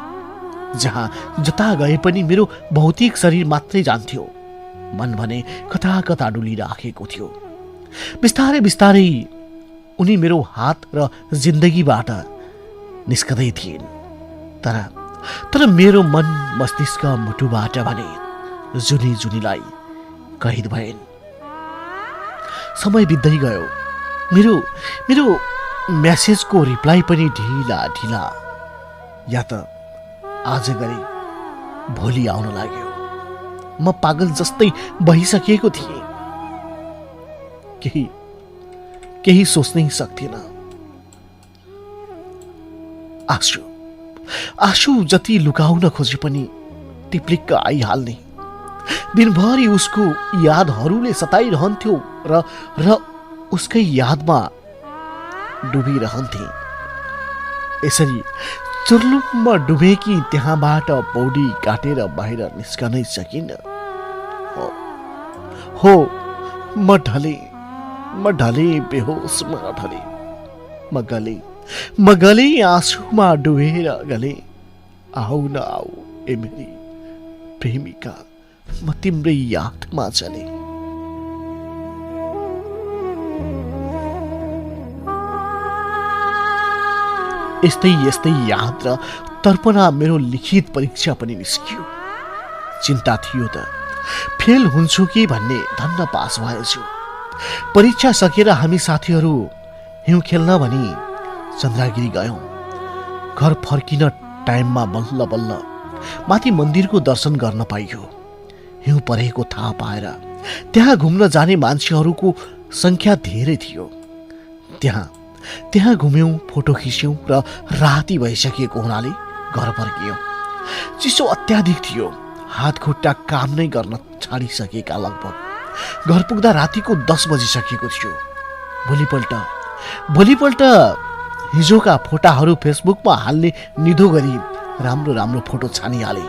जता गए पनि मेरो भौतिक शरीर मात्रै जान्थ्यो, मन भने कता डुलिराखेको थियो। बिस्तारै उनी मेरो हात र जिन्दगीबाट निस्कदै थिइन्। तर मेरो मन मस्तिष्क मुटुबाट भने जुनीलाई कैद भएन्। समय बित्दै गयो। मेरो मेसेजको रिप्लाई पनि ढिला या त आज गरे भोलि आउन लाग्यो। म पागल जस्तै भइसकेको थिएँ। केही सोच्नै सक्दिनँ। आँसु जति लुकाउन खोजे पनि टिप्लिक्क आइहाल्ने। दिनभरि उसको यादहरूले सताइरहन्थ्यो र उसकै यादमा डुबिरहन्थे। यसरी चुर्लुम्म डुबेकी त्यहाँबाट पौडी काटेर बाहिर निस्कनै सकिन। हो, म ढले बेहोसमा ढले। म गले आँसुमा डुबेर गले। आऊ न आऊ ए मेरी प्रेमिका, म तिम्रै यादमा चले। यस्तै यस्तै याद र तर्पणा मेरो लिखित परीक्षा पनि निस्कियो। चिन्ता थियो त फेल हुन्छु कि भन्ने, धन्न पास भएछु। परीक्षा सकेर हामी साथीहरू हिउँ खेल्न भनी चन्द्रगिरी गयौँ। घर फर्किन टाइममा बल्ल बल्ल माथि मन्दिरको दर्शन गर्न पाइयो। हिउँ परेको थाहा पाएर त्यहाँ घुम्न जाने मान्छेहरूको संख्या धेरै थियो। त्यहाँ घुम्यौँ, फोटो खिच्यौँ र राति भइसकेको हुनाले घर फर्कियौँ। चिसो अत्याधिक थियो, हात खुट्टा काम नै गर्न छाडिसकेका लगभग। घर पुग्दा रातिको 10 बजिसकेको थियो। भोलिपल्ट हिजोका फोटाहरू फेसबुकमा हाल्ने निधो गरी राम्रो राम्रो फोटो छानिहाले।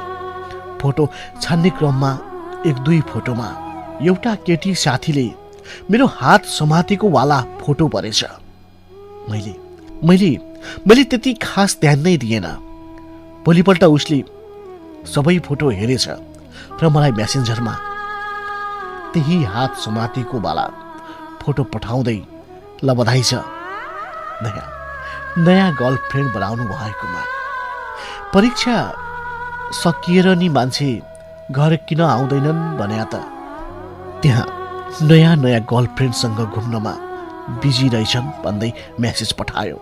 फोटो छान्ने क्रममा 1-2 फोटोमा एउटा केटी साथीले मेरो हात समातेको वाला फोटो परेछ। मैले त्यति खास ध्यान नै दिएन। भोलिपल्ट उसले सबै फोटो हेरेछ र मलाई मेसेन्जरमा त्यही हात समातेको वाला फोटो पठाउँदै, ल बधाई छ नयाँ गर्लफ्रेन्ड बनाउनु भएकोमा। परीक्षा सकिएर नि मान्छे घर किन आउँदैनन् भने त त्यहाँ नयाँ गर्लफ्रेन्डसँग घुम्नमा बिजी रहेछन् भन्दै मेसेज पठायो।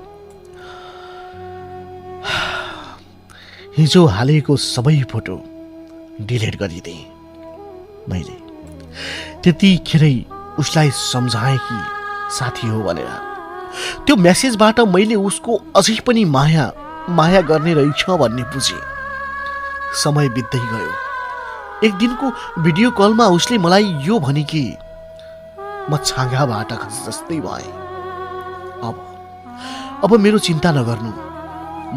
हिजो हालेको सबै फोटो डिलिट गरिदिएँ मैले। त्यतिखेरै उसलाई सम्झाएँ कि साथी हो भनेर। त्यो मेसेजबाट मैले उसको अझै पनि माया गर्ने रहेछ भन्ने बुझेँ। समय बित्दै गयो। एक दिनको भिडियो कलमा उसले मलाई यो भने कि म छाँगाबाट खस जस्तै भएँ। अब मेरो चिन्ता नगर्नु,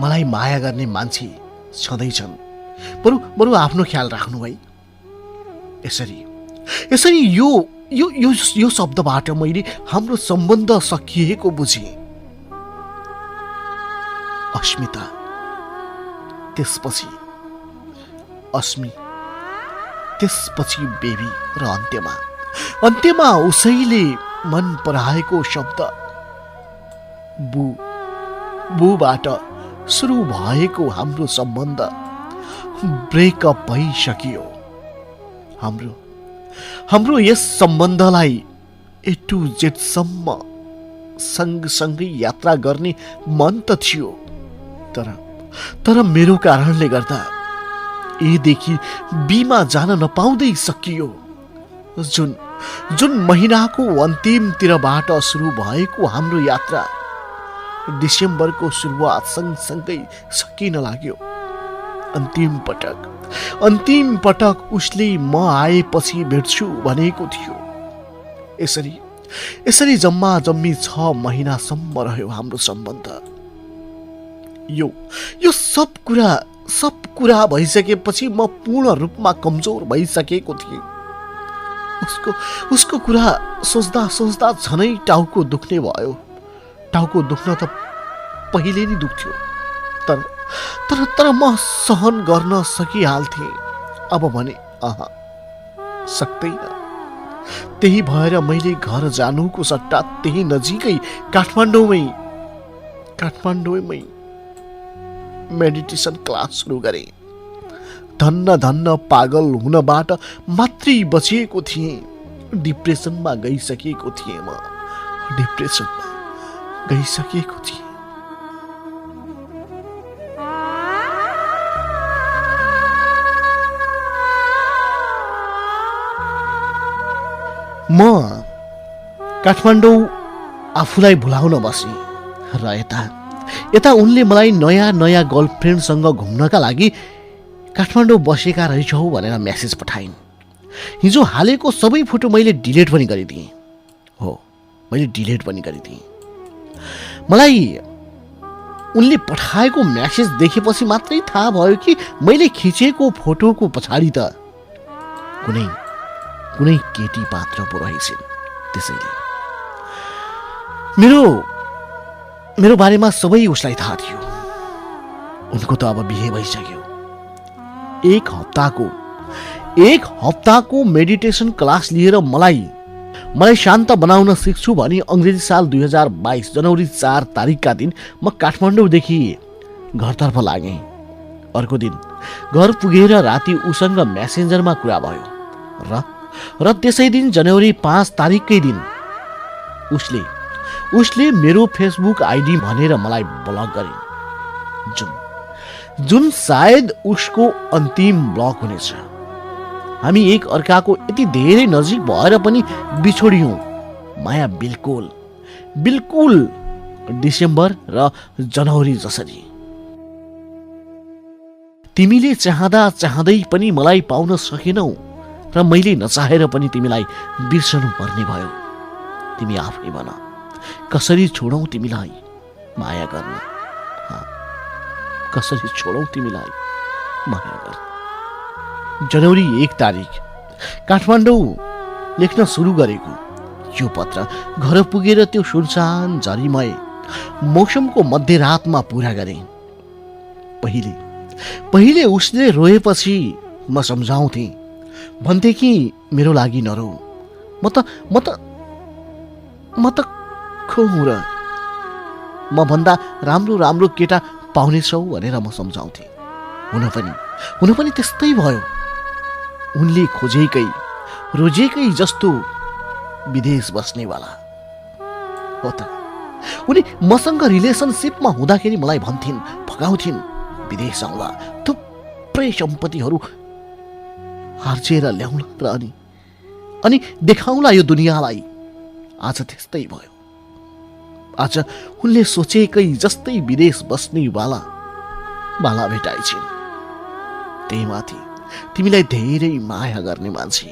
मलाई माया गर्ने मान्छे छँदैछन्, बरु आफ्नो ख्याल राख्नु है। यसरी यो शब्दबाट मैले हाम्रो सम्बन्ध सकिएको बुझेँ। अस्मिता, त्यसपछि अस्मी, त्यसपछि बेबी र अन्त्यमा उसैले मन पराएको शब्द बुबाट सुरु भएको हाम्रो सम्बन्ध ब्रेकअप भइसक्यो। हाम्रो यस सम्बन्धलाई A to Z सम्म सँगसँगै यात्रा गर्ने मन त थियो, तर मेरो कारणले गर्दा A देखि B मा जान नपाउँदै सकियो। जुन महिनाको अन्तिमतिरबाट सुरु भएको हाम्रो यात्रा डिसेम्बरको सुरुवात सँगसँगै सकिन लाग्यो। अन्तिम पटक उसले म आएपछि भेट्छु भनेको थियो। यसरी जम्मा 6 महिनासम्म रह्यो हाम्रो सम्बन्ध। यो सब कुरा भइसकेपछि म पूर्ण रूपमा कमजोर भइसकेको थिएँ। उसको कुरा सोच्दा झनै टाउको दुख्ने भयो। टाउको दुख्न त पहिले नै दुख्थ्यो, तर म सहन गर्न सकिहाल्थेँ। अब भने सक्दैन। त्यही भएर मैले घर जानुको सट्टा त्यही नजिकै काठमाडौँमै मेडिटेसन क्लास सुरु गरेँ। धन्न पागल हुनबाट मात्रै बचेको थिएँ। डिप्रेसनमा गइसकेको थिएँ म। म काठमाडौँ आफूलाई भुलाउन बसेँ र यता उनले मलाई नयाँ गर्लफ्रेन्डसँग घुम्नका लागि काठमाडौँ बसेका रहेछौ भनेर मेसेज पठाइन्। हिजो हालेको सबै फोटो मैले डिलिट पनि गरिदिएँ। मलाई उनले पठाएको मेसेज देखेपछि मात्रै थाहा भयो कि मैले खिचेको फोटोको पछाडि त कुनै केटी पात्र पो रहेछन्। त्यसैले मेरो बारेमा सबै उसलाई थाहा थियो। उनको त अब बिहे भइसक्यो। एक हप्ताको मेडिटेसन क्लास लिएर मलाई शान्त बनाउन सिक्छु भनी अङ्ग्रेजी साल 2022 जनवरी 4 तारिकका दिन म काठमाडौँदेखि घरतर्फ लागेँ। अर्को दिन घर पुगेर राति उसँग मेसेन्जरमा कुरा भयो र त्यसै दिन जनवरी 5 तारिककै दिन उसले मेरो फेसबुक आइडी भनेर मलाई ब्लक गरिन्, जुन सायद उसको अन्तिम ब्लक हुनेछ। हामी एक अर्काको यति धेरै नजिक भएर पनि बिछोडियौं। माया बिल्कुल डिसेम्बर र जनवरी जसरी। तिमीले चाहँदा चाहँदै पनि मलाई पाउन सकेनौ र मैले नचाहेर पनि तिमीलाई बिर्सनु पर्ने भयो। तिमी आफै भन, कसरी छोडौ तिमीलाई माया गर्न? कसरी छोडौ तिमीलाई माया गर्न? जनवरी 1 तारिक काठमाडौँ लेख्न सुरु गरेको यो पत्र घर पुगेर त्यो सुनसान झरीमय मौसमको मध्यरातमा पुरा गरेँ। पहिले उसले रोएपछि म सम्झाउँथे, भन्थे कि मेरो लागि नरो, म त खो हुँ र म भन्दा राम्रो केटा पाउनेछौ भनेर म सम्झाउँथे। हुन पनि त्यस्तै भयो। उनले रोजेकै जस्तो विदेश बस्नेवाला हो त। उनी मसँग रिलेसनसिपमा हुँदाखेरि मलाई भन्थिन्, फकाउँथिन्, विदेश आउँला थुप्रै सम्पत्तिहरू आर्जेर ल्याउला र अनि देखाउला यो दुनियाँलाई। आज त्यस्तै भयो। आज उनले सोचेकै जस्तै विदेश बस्नेवाला भेटाइछिन्। त्यही माथि तिमीलाई धेरै माया गर्ने मान्छे।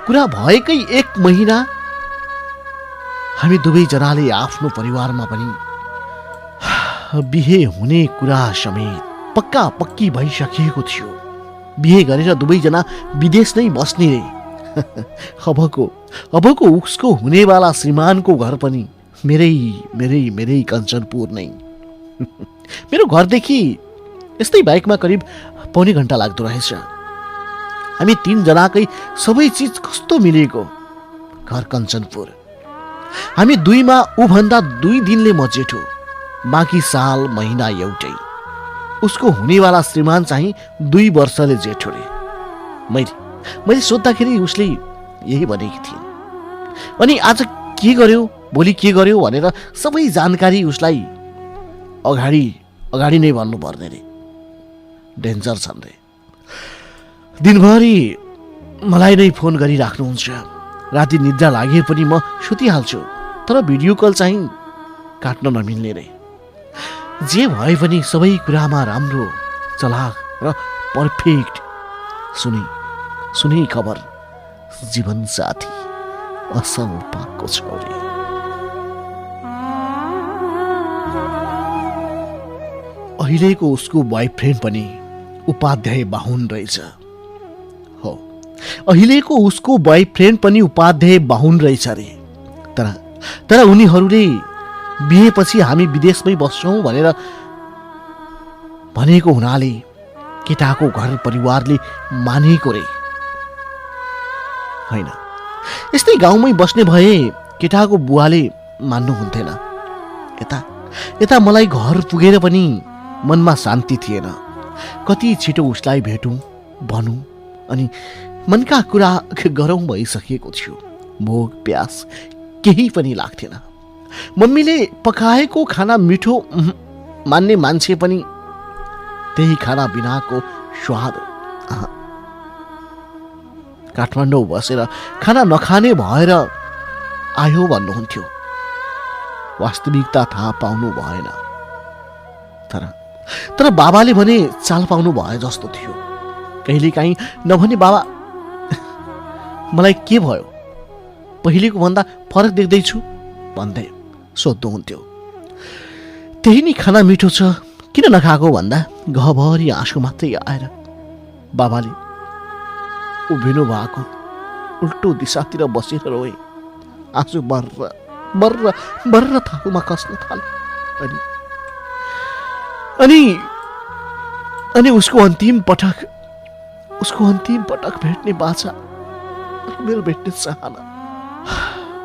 कुरा भएकै 1 महिना हामी दुवैजनाले आफ्नो परिवारमा पनि बिहे हुने कुरा समेत पक्की भइसकेको थियो। बिहे गरेर दुवैजना विदेश नै बस्ने रे। अबको उसको हुनेवाला श्रीमानको घर पनि मेरै कञ्चनपुर नै। मेरो घरदेखि यस्तै बाइकमा करिब पौने घण्टा लाग्दो रहेछ। हामी 3 जनाकै सबै चिज कस्तो मिलेको। घर कञ्चनपुर। हामी 2मा उभन्दा 2 दिनले म जेठो, बाँकी साल महिना एउटै। उसको हुनेवाला श्रीमान चाहिँ 2 वर्षले जेठो रे। मैले सोद्धाखेरि उसले यही भनेकी थिइन्। अनि आज के गर्यो, भोलि के गर्यो भनेर सबै जानकारी उसलाई अगाडि नै भन्नु पर्ने रे। डेन्जर छन् रे। दिनभरि मलाई नै फोन गरिराख्नुहुन्छ। राति निद्रा लागे पनि म सुतिहाल्छु, तर भिडियो कल चाहिँ काट्न नमिल्ने रे। जे भए पनि सबै कुरामा राम्रो, चलाक र पर्फेक्ट। सुने खबर जीवन साथी असल पाएको छ रे। अहिलेको उसको बोयफ्रेन्ड पनि उपाध्याय बाहुन रहेछ। हो, अहिलेको उसको बोयफ्रेन्ड पनि उपाध्याय बाहुन रहेछ रे। तर उनीहरूले बिहेपछि हामी विदेशमै बस्छौँ भनेको हुनाले केटाको घर परिवारले मानेको रे। होइन, यस्तै गाउँमै बस्ने भए केटाको बुवाले मान्नुहुन्थेन। यता मलाई घर पुगेर पनि मनमा शान्ति थिएन। कति छिटो उसलाई भेटौँ, भनौँ अनि मनका कुरा गरौँ भइसकेको थियो। भोक प्यास केही पनि लाग्थेन। मम्मीले पकाएको खाना मिठो मान्ने मान्छे पनि त्यही खाना बिनाको स्वाद। काठमाडौँ बसेर खाना नखाने भएर आयो भन्नुहुन्थ्यो। वास्तविकता थाहा पाउनु भएन। तर बाबाले भने चाल पाउनु भए जस्तो थियो। कहिलेकाहीँ नभने बाबा मलाई के भयो, पहिलेको भन्दा फरक देख्दैछु भन्दै सोध्नुहुन्थ्यो। त्यही नै खाना मिठो छ, किन नखाएको भन्दा गहभरि आँसु मात्रै आएर बाबाले उभिनु भएको उल्टो दिशातिर बसेर रोए। आँसु बर्र थालमा कस्न थाले। अनि उसको अन्तिम पटक भेट्ने बाचा, मेरो भेट्ने चाहना।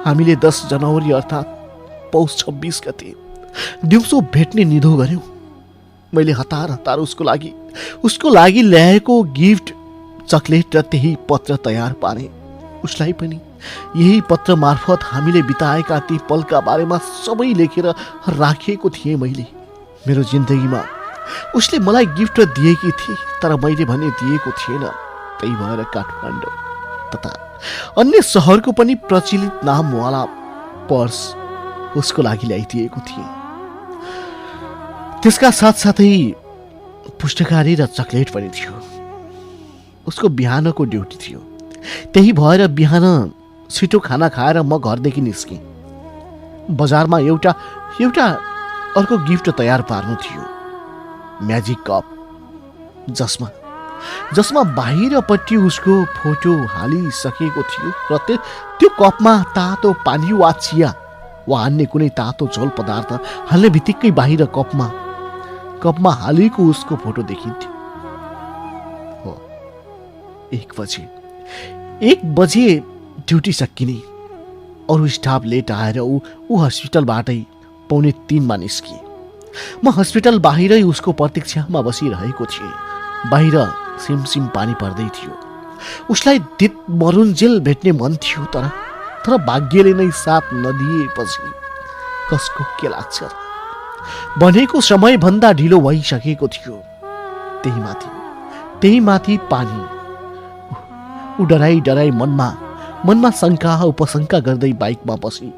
हामीले 10 जनवरी अर्थात् पौष 26 गते दिउँसो भेट्ने निधो गर्यौं। मैले हतार हतार उसको लागि ल्याएको गिफ्ट चकलेट र त्यही पत्र तयार पारे। उसलाई पनि यही पत्र मार्फत हामीले बिताएका ती पलका बारेमा सबै लेखेर राखिएको थिएँ मैले। मेरो जिन्दगीमा उसले मलाई गिफ्ट दिएकी थिए, तर मैले भने दिएको थिएन। त्यही भएर काठमाडौँ तथा अन्य सहरको पनि प्रचलित नामवाला पर्स उसको लागि ल्याइदिएको थिएँ। त्यसका साथसाथै पुस्तकारी र चकलेट पनि थियो। उसको बिहानको ड्युटी थियो, त्यही भएर बिहान छिटो खाना खाएर म घरदेखि निस्केँ। बजारमा एउटा अर्को गिफ्ट तयार पार्नु थियो, म्याजिक कप, जसमा बाहिरपट्टि उसको फोटो हालिसकेको थियो र त्यो कपमा तातो पानी वा चिया वा अन्य कुनै तातो झोल पदार्थ हाल्ने बित्तिकै बाहिर कपमा हालेको उसको फोटो देखिन्थ्यो। हो, 1 बजे ड्युटी सकिने। अरू स्टाफ लेट आएर ऊ हस्पिटलबाटै 2:45 निस्किए। म हस्पिटल बाहिरै उसको प्रतीक्षामा बसिरहेको थिएँ। बाहिर सिमसिम पानी पर्दै थियो। उसलाई दित मरुन्जेल भेट्ने मन थियो, तर भाग्यले नै साथ नदिएपछि कसको के लाग्छ। भनेको समयभन्दा ढिलो भइसकेको थियो। त्यही माथि पानी। ऊ डराई मनमा शङ्का उपशङ्का गर्दै बाइकमा बसी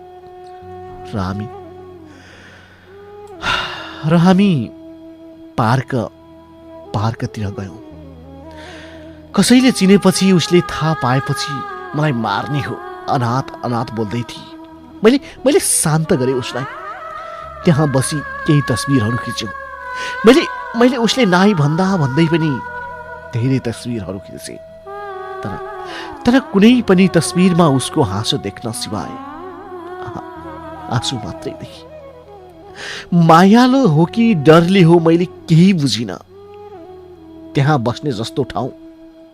र हामी पार्कतिर गयौँ। कसैले चिनेपछि, उसले थाहा पाएपछि मलाई मार्ने हो अनाथ बोल्दै थिए। मैले शान्त गरेँ उसलाई। त्यहाँ बसी केही तस्बिरहरू खिच्यौँ। मैले उसले नाइ भन्दै पनि धेरै तस्बिरहरू खिचे, तर कुनै पनि तस्बिरमा उसको हाँसो देख्न सिवाय आँसु मात्रै देखेँ। मायालो हो कि डरले हो मैले केही बुझिनँ। त्यहाँ बस्ने जस्तो ठाउँ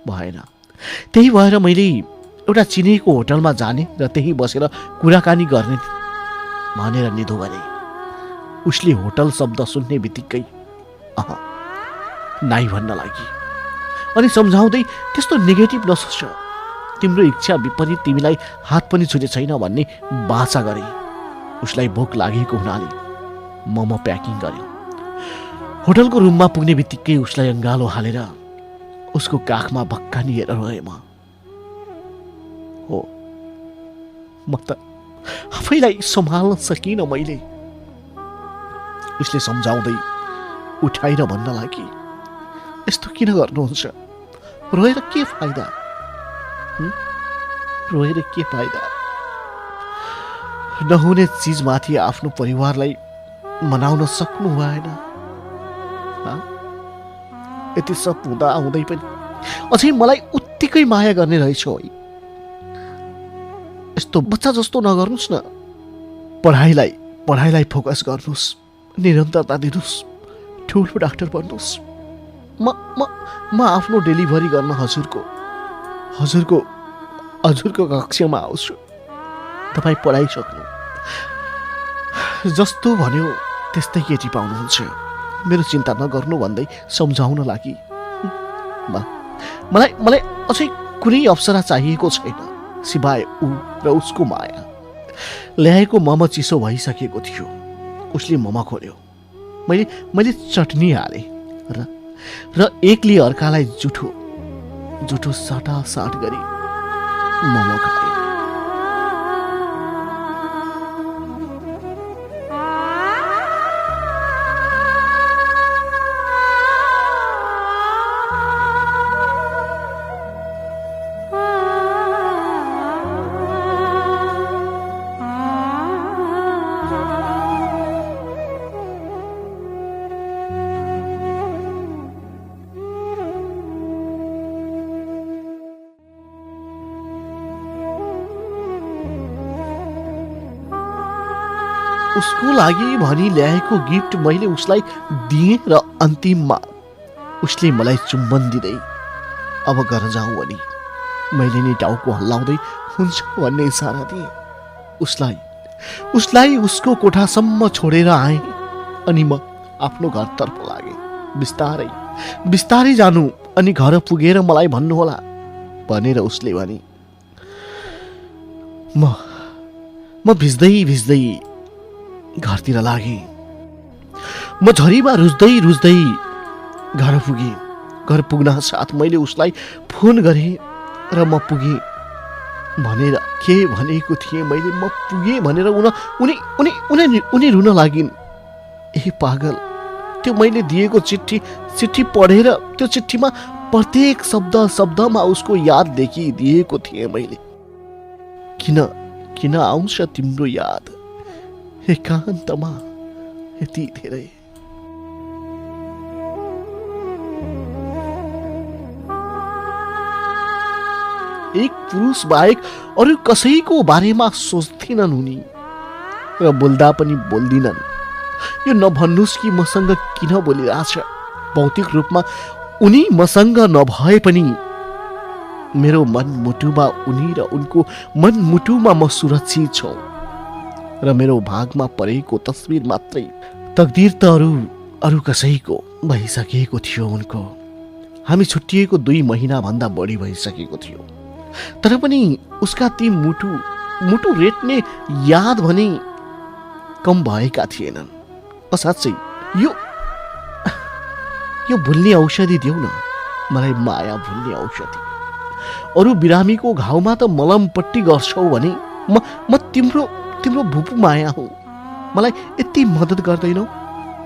भएन। त्यही भएर मैले एउटा चिनेको होटलमा जाने र त्यही बसेर कुराकानी गर्ने भनेर निधो गरेँ। उसले होटल शब्द सुन्ने बित्तिकै नाइ भन्न लागि अनि सम्झाउँदै, त्यस्तो नेगेटिभ नसोच, तिम्रो इच्छा विपरीत तिमीलाई हात पनि छुने छैन भन्ने बाचा गरे। उसलाई भोक लागेको हुनाले मोमो प्याकिङ गर्यो। होटलको रुममा पुग्ने बित्तिकै उसलाई अङ्गालो हालेर उसको काखमा भक्कानिएर रोएँ म। हो, म त आफैलाई सम्हाल्न सकिनँ मैले। उसले सम्झाउँदै उठाएर भन्न लागि, यस्तो किन गर्नुहुन्छ? रोएर के फाइदा? रोएर के फाइदा? नहुने चिजमाथि आफ्नो परिवारलाई मनाउन सक्नु भएन। यति सब हुँदा हुँदै पनि अझै मलाई उत्तिकै माया गर्ने रहेछ। यस्तो बच्चा जस्तो नगर्नुहोस् न। पढाइलाई फोकस गर्नुहोस्, निरन्तरता दिनुहोस्, ठुलो डाक्टर बन्नुहोस्। म आफ्नो डेलिभरी गर्न हजुरको कक्षामा आउँछु। तपाईँ पढाइसक्नु। जस्तो भन्यो त्यस्तै केटी पाउनुहुन्छ। मेरो चिन्ता नगर्नु भन्दै सम्झाउन लागि। मलाई अझै कुनै अप्सरा चाहिएको छैन सिवाय ऊ र उसको माया। ल्याएको मोमो चिसो भइसकेको थियो। उसले मोमो खोल्यो। मैले चटनी हालेँ र एकले अर्कालाई जुठो साटासाट गरी मोमो खाए। उसको लागि भनी ल्याएको गिफ्ट मैले उसलाई दिएँ र अन्तिममा उसले मलाई चुम्बन दिँदै अब घर जाउँ भने मैले नि टाउको हल्लाउँदै हुन्छ भन्ने इसारा दिएँ। उसलाई उसको कोठासम्म छोडेर आएँ अनि म आफ्नो घरतर्फ लागेँ। बिस्तारै बिस्तारै जानु अनि घर पुगेर मलाई भन्नुहोला भनेर उसले भने। म भिज्दै भिज्दै घरतिर लागेँ। म झरीमा रुच्दै रुच्दै घर पुगेँ। घर पुग्न साथ मैले उसलाई फोन गरेँ र म पुगेँ भनेर के भनेको थिएँ मैले। म पुगेँ भनेर उनी रुन लागिन्। ए पागल, त्यो मैले दिएको चिट्ठी पढेर त्यो चिट्ठीमा प्रत्येक शब्दमा उसको याद लेखिदिएको थिएँ मैले। किन आउँछ तिम्रो याद एकान्तमा यति धेरै? एक पुरुष बाहेक अरू कसैको बारेमा सोच्थिनन् उनी र बोल्दा पनि बोल्दिनन्। यो नभन्नुस् कि मसँग किन बोलिरहेछ। भौतिक रूपमा उनी मसँग नभए पनि मेरो मनमुटुमा उनी र उनको मनमुटुमा म सुरक्षित छु र मेरो भागमा परेको तस्बिर मात्रै। तकदिर त अरू कसैको भइसकेको थियो उनको। हामी छुट्टिएको 2 महिना भन्दा बढी भइसकेको थियो। तर पनि उसका ती मुटु रेट्ने याद भने कम भएका थिएनन्। साँच्चै यो भुल्ने औषधि देऊ न मलाई, माया भुल्ने औषधि। अरू बिरामीको घाउमा त मलमपट्टी गर्छौ भने म तिम्रो भुपु माया हो। मलाई यति मद्दत गर्दैनौ?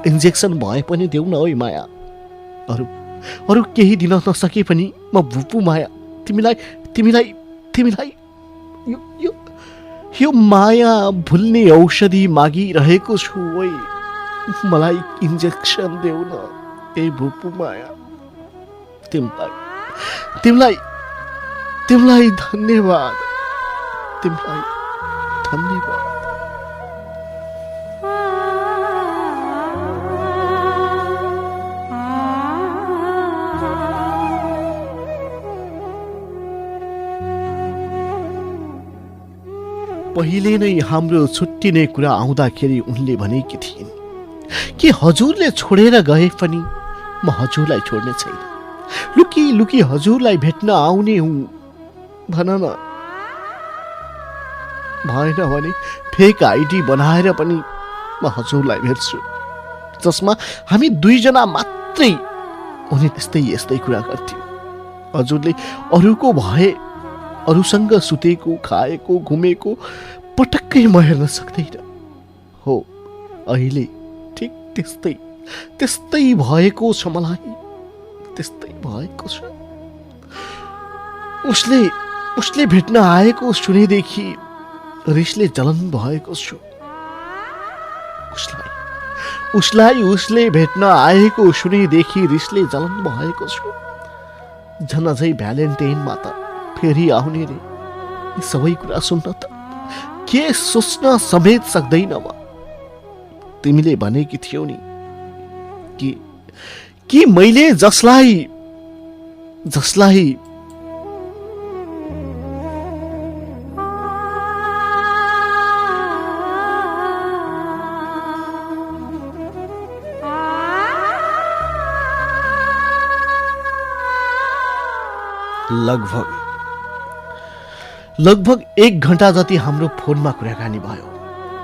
इन्जेक्सन भए पनि देऊ न ओइ माया। अरू केही दिन नसके पनि म भुपु माया तिमीलाई यो माया भुल्ने औषधि मागिरहेको छु ओइ। मलाई इन्जेक्सन देऊ न ए भुपु माया। तिमीलाई धन्यवाद। तिमीलाई धन्यवाद। पहिले नै हाम्रो छुट्टिने कुरा आउँदाखेरि उनले भनेकी थिइन् कि हजुरले छोडेर गए पनि म हजुरलाई छोड्ने छैन। लुकी हजुरलाई भेट्न आउने हुँ भन न। भएन भने फेक आइडी बनाएर पनि म हजुरलाई भेट्छु, जसमा हामी 2 जना मात्रै। उनी यस्तै कुरा गर्थ्यो। हजुरले अरूको भए, अरूसँग सुतेको, खाएको, घुमेको पटक्कै म हेर्न सक्दैन। हो, अहिले ठिक त्यस्तै भएको छ मलाई। त्यस्तै भएको छ। उसले भेट्न आएको सुनेदेखि रिसले जलन भएको छु। उसले भेट्न आएको सुनेदेखि रिसले जलन भएको छु। झन् भ्यालेन्टाइनमा त फेरि आउने रे। यी सबै कुरा सुन्न त के सोच्न समेत सक्दैन म। तिमीले भनेकी थियौ नि कि मैले जसलाई लगभग 1 घण्टा जति हाम्रो फोनमा कुराकानी भयो।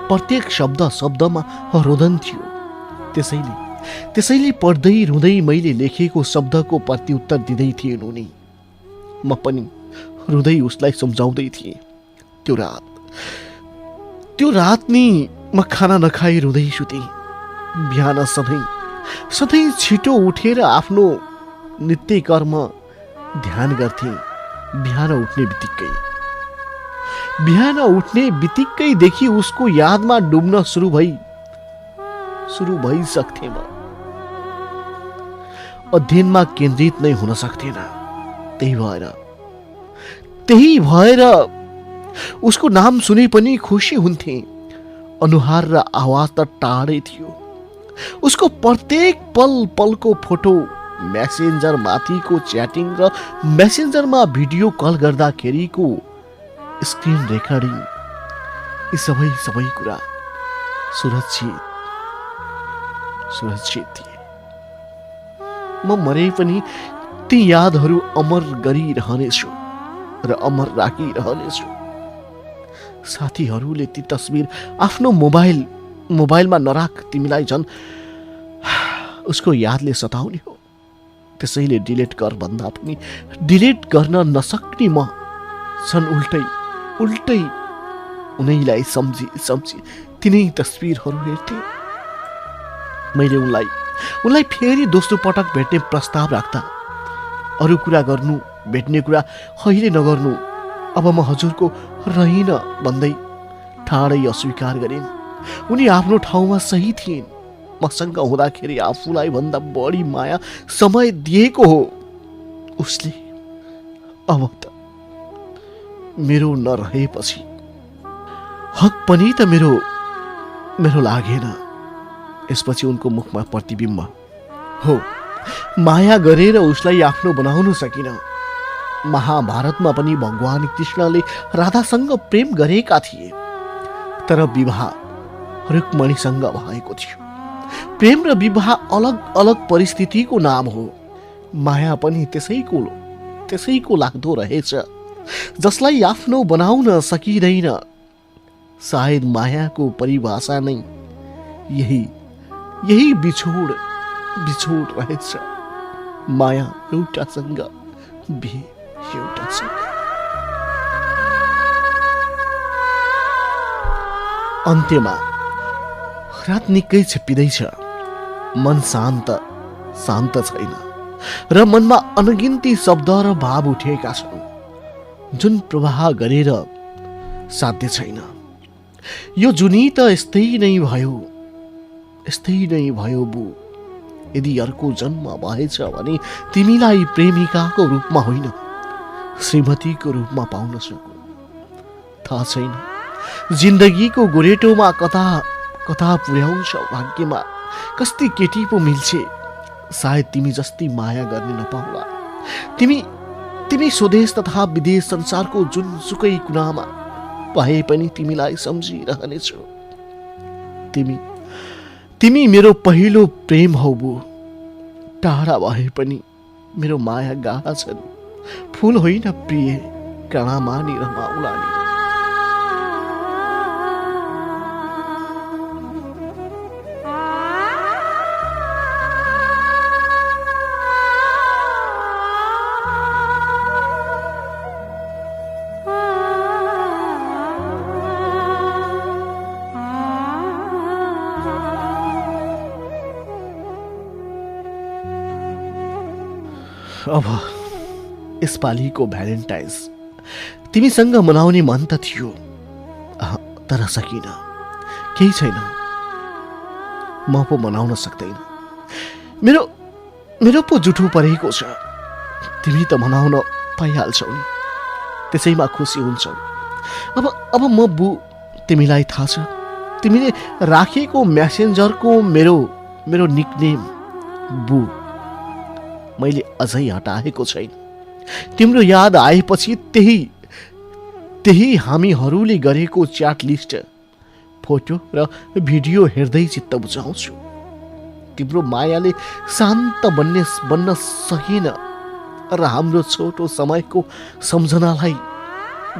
प्रत्येक शब्दमा रोदन थियो। त्यसैले पढ्दै रुँदै मैले लेखेको शब्दको प्रत्युत्तर दिँदै थिएँ उनी। म पनि रुँदै उसलाई सम्झाउँदै थिएँ। त्यो रात नि म खाना नखाई रुँदै सुतेँ। बिहान सधैँ छिटो उठेर आफ्नो नित्य कर्म ध्यान गर्थेँ। बिहान उठ्ने बित्तिकैदेखि उसको यादमा डुब्न सुरु भइसक्थेँ म। अध्ययनमा केन्द्रित नै हुन सक्थेन। त्यही भएर उसको नाम सुने पनि खुसी हुन्थे। अनुहार र आवाज त टाढै थियो। उसको प्रत्येक पलको फोटो, मेसेन्जर माथिको च्याटिङ र मेसेन्जरमा भिडियो कल गर्दाखेरिको स्क्रिन रेकर्डिङ, यी सबै कुरा सुरक्षित थिए। म मरे पनि ती यादहरू अमर गरिरहनेछु र अमर राखिरहनेछु। साथीहरूले ती तस्बिर आफ्नो मोबाइलमा नराख, तिमीलाई झन् उसको यादले सताउने हो। त्यसैले डिलिट गर भन्दा पनि डिलिट गर्न नसक्ने म छन् उल्टै उनैलाई सम्झी तिनै तस्बिरहरू हेर्थे। मैले उनलाई फेरि दोस्रो पटक भेट्ने प्रस्ताव राख्दा अरू कुरा गर्नु, भेट्ने कुरा अहिले नगर्नु, अब म हजुरको रहिन भन्दै ठाडै अस्वीकार गरिन्। उनी आफ्नो ठाउँमा सही थिइन्। मसँग हुँदाखेरि आफूलाई भन्दा बढी माया समय दिएको हो उसले। अब त मेरो नरहेपछि हक पनि त मेरो लागेन। यसपछि उनको मुखमा प्रतिबिम्ब हो, माया गरेर उसलाई आफ्नो बनाउन सकिन। महाभारतमा पनि भगवान कृष्णले राधासँग प्रेम गरेका थिए, तर विवाह रुक्मणीसँग भएको थियो। प्रेम र विवाह अलग अलग परिस्थितिको नाम हो। माया पनि त्यसैको लाग्दो रहेछ, जसलाई आफ्नो बनाउन सकिँदैन। सायद मायाको परिभाषा नै यही बिछोड रहेछ। माया एउटासँग, बिहे एउटासँग। अन्त्यमा रात निकै छिप्पिँदैछ। मन शान्त छैन र मनमा अनगिन्ती शब्द र भाव उठेका छन्, जुन प्रवाह गरेर साध्य छैन। यो जुनी त यस्तै नै भयो बु। यदि अर्को जन्म भएछ भने तिमीलाई प्रेमिकाको रूपमा होइन, श्रीमतीको रूपमा पाउन सकु। थाहा छैन जिन्दगीको गोरेटोमा कता पुर्याउँछ भाग्यमा कस्ती केटी पो मिल्छे। सायद तिमी जस्ती माया गर्ने नपाउला। तिमी स्वदेश तथा विदेश संसारको जुनसुकै कुनामा भए पनि तिमीलाई सम्झिरहनेछु। तिमी मेरो पहिलो प्रेम हौ बु। टाढा भए पनि मेरो माया गाढा छन्। फूल होइन प्रिय, कणामानी र माउलानी। अब यसपालिको भ्यालेन्टाइन्स तिमीसँग मनाउने मन त थियो, तर सकिन। केही छैन, म पो मनाउन सक्दैन। मेरो पो जुठो परेको छ। तिमी त मनाउन पाइहाल्छौ नि, त्यसैमा खुसी हुन्छौ। अब म बु, तिमीलाई थाहा छ तिमीले राखेको म्यासेन्जरको मेरो निकनेम बु मैले अझै हटाएको छैन। तिम्रो याद आएपछि त्यही हामीहरूले गरेको च्याट लिस्ट, फोटो र भिडियो हेर्दै चित्त बुझाउँछु। तिम्रो मायाले शान्त बन्न सकेन र हाम्रो छोटो समयको सम्झनालाई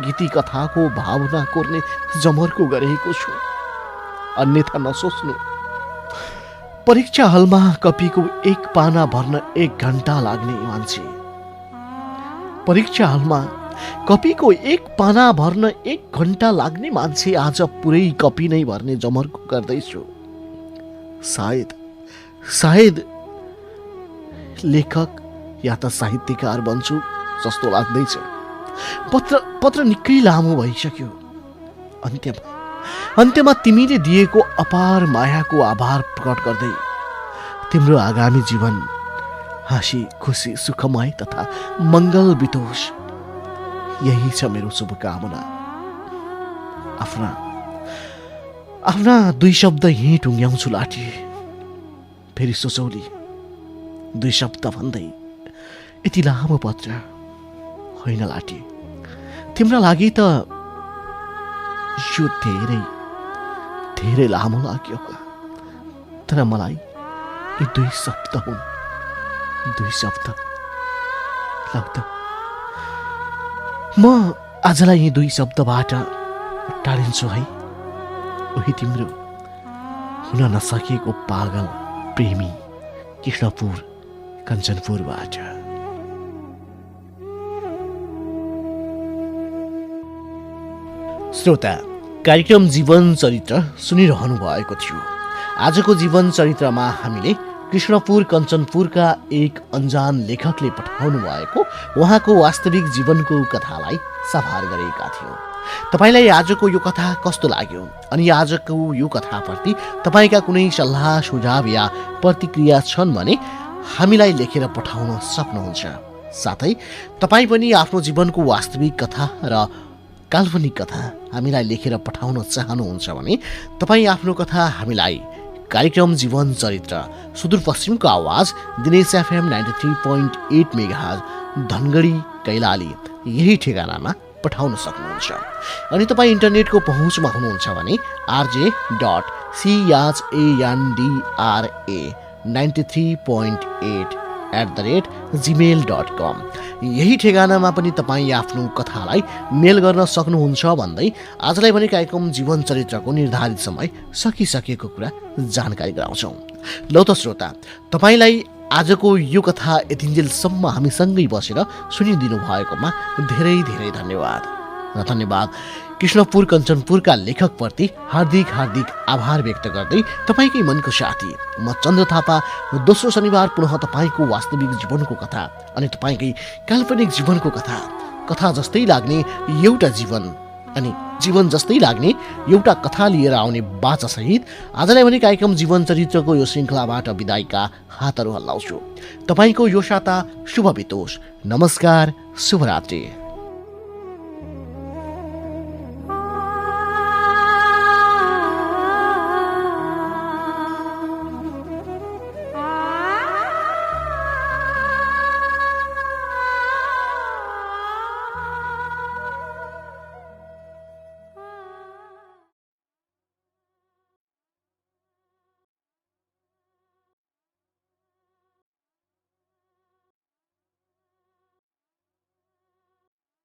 गीति कथाको भावना कोर्ने जमर्को गरेको छु। अन्यथा नसोच्नु। परीक्षा हलमा कपीको एक पाना भर्न 1 घण्टा लाग्ने मान्छे, परीक्षा हलमा कपीको 1 पाना भर्न 1 घण्टा लाग्ने मान्छे आज पुरै कपी नै भर्ने जमर्को गर्दैछु। सायद लेखक या त साहित्यकार बन्छु जस्तो लाग्दैछ। पत्र निकै लामो भइसक्यो। अन्त्यमा तिमीले दिएको अपार मायाको आभार प्रकट गर्दै तिम्रो आगामी जीवन हाँसी खुसी सुखमय तथा मङ्गल बितोस्, यही छ मेरो शुभकामना। आफ्ना 2 शब्द यहीँ टुङ्ग्याउँछु लाठी। फेरि सोचौली 2 शब्द भन्दै यति लामो पत्र होइन लाठी। तिम्रा लागि त यो धेरै लामो लाग्यो होला, तर मलाई यी 2 शब्द हुन् दुई शब्द। लौ त म आजलाई यी दुई शब्दबाट टाढिन्छु है। उही तिम्रो हुन नसकेको पागल प्रेमी कृष्णपुर कञ्चनपुरबाट। श्रोता, कार्यक्रम जीवन चरित्र सुनिरहनु भएको थियो। आजको जीवन चरित्रमा हामीले कृष्णपुर कञ्चनपुरका एक अनजान लेखकले पठाउनु भएको उहाँको वास्तविक जीवनको कथालाई सभार गरेका थियौँ। तपाईलाई आजको यो कथा कस्तो लाग्यो अनि आजको यो कथाप्रति तपाईका कुनै सल्लाह सुझाव या प्रतिक्रिया छन् भने हामीलाई लेखेर पठाउन सक्नुहुन्छ। साथै तपाईँ पनि आफ्नो जीवनको वास्तविक कथा र काल्पनिक कथा हामीलाई लेखेर पठाउन चाहनुहुन्छ भने तपाईँ आफ्नो कथा हामीलाई कार्यक्रम जीवन चरित्र सुदूरपश्चिमको आवाज दिनेश एफएम 93.8 मेगाहर्ज धनगढी कैलाली यही ठेगानामा पठाउन सक्नुहुन्छ। अनि तपाईँ इन्टरनेटको पहुँचमा हुनुहुन्छ भने rj.chandandra93.8@gmail.com यही ठेगानामा पनि तपाईँ आफ्नो कथालाई मेल गर्न सक्नुहुन्छ भन्दै आजलाई भने कार्यक्रम जीवन चरित्रको निर्धारित समय सकिसकेको कुरा जानकारी गराउँछौँ। लौ त श्रोता, तपाईँलाई आजको यो कथा यतिन्जेलसम्म हामीसँगै बसेर सुनिदिनु भएकोमा धेरै धेरै धन्यवाद। र धन्यवाद कृष्णपुर कञ्चनपुरका लेखकप्रति हार्दिक हार्दिक आभार व्यक्त गर्दै तपाईँकै मनको साथी म चन्द्र थापा दोस्रो शनिबार पुनः तपाईँको वास्तविक जीवनको कथा अनि तपाईँकै काल्पनिक जीवनको कथा जस्तै लाग्ने एउटा जीवन अनि जीवन जस्तै लाग्ने एउटा कथा लिएर आउने बाचासहित आजलाई भने कार्यक्रम जीवन चरित्रको यो श्रृङ्खलाबाट बिदाईका हातहरू हल्लाउँछु। तपाईँको यो साता शुभ बितोस्। नमस्कार, शुभरात्रि।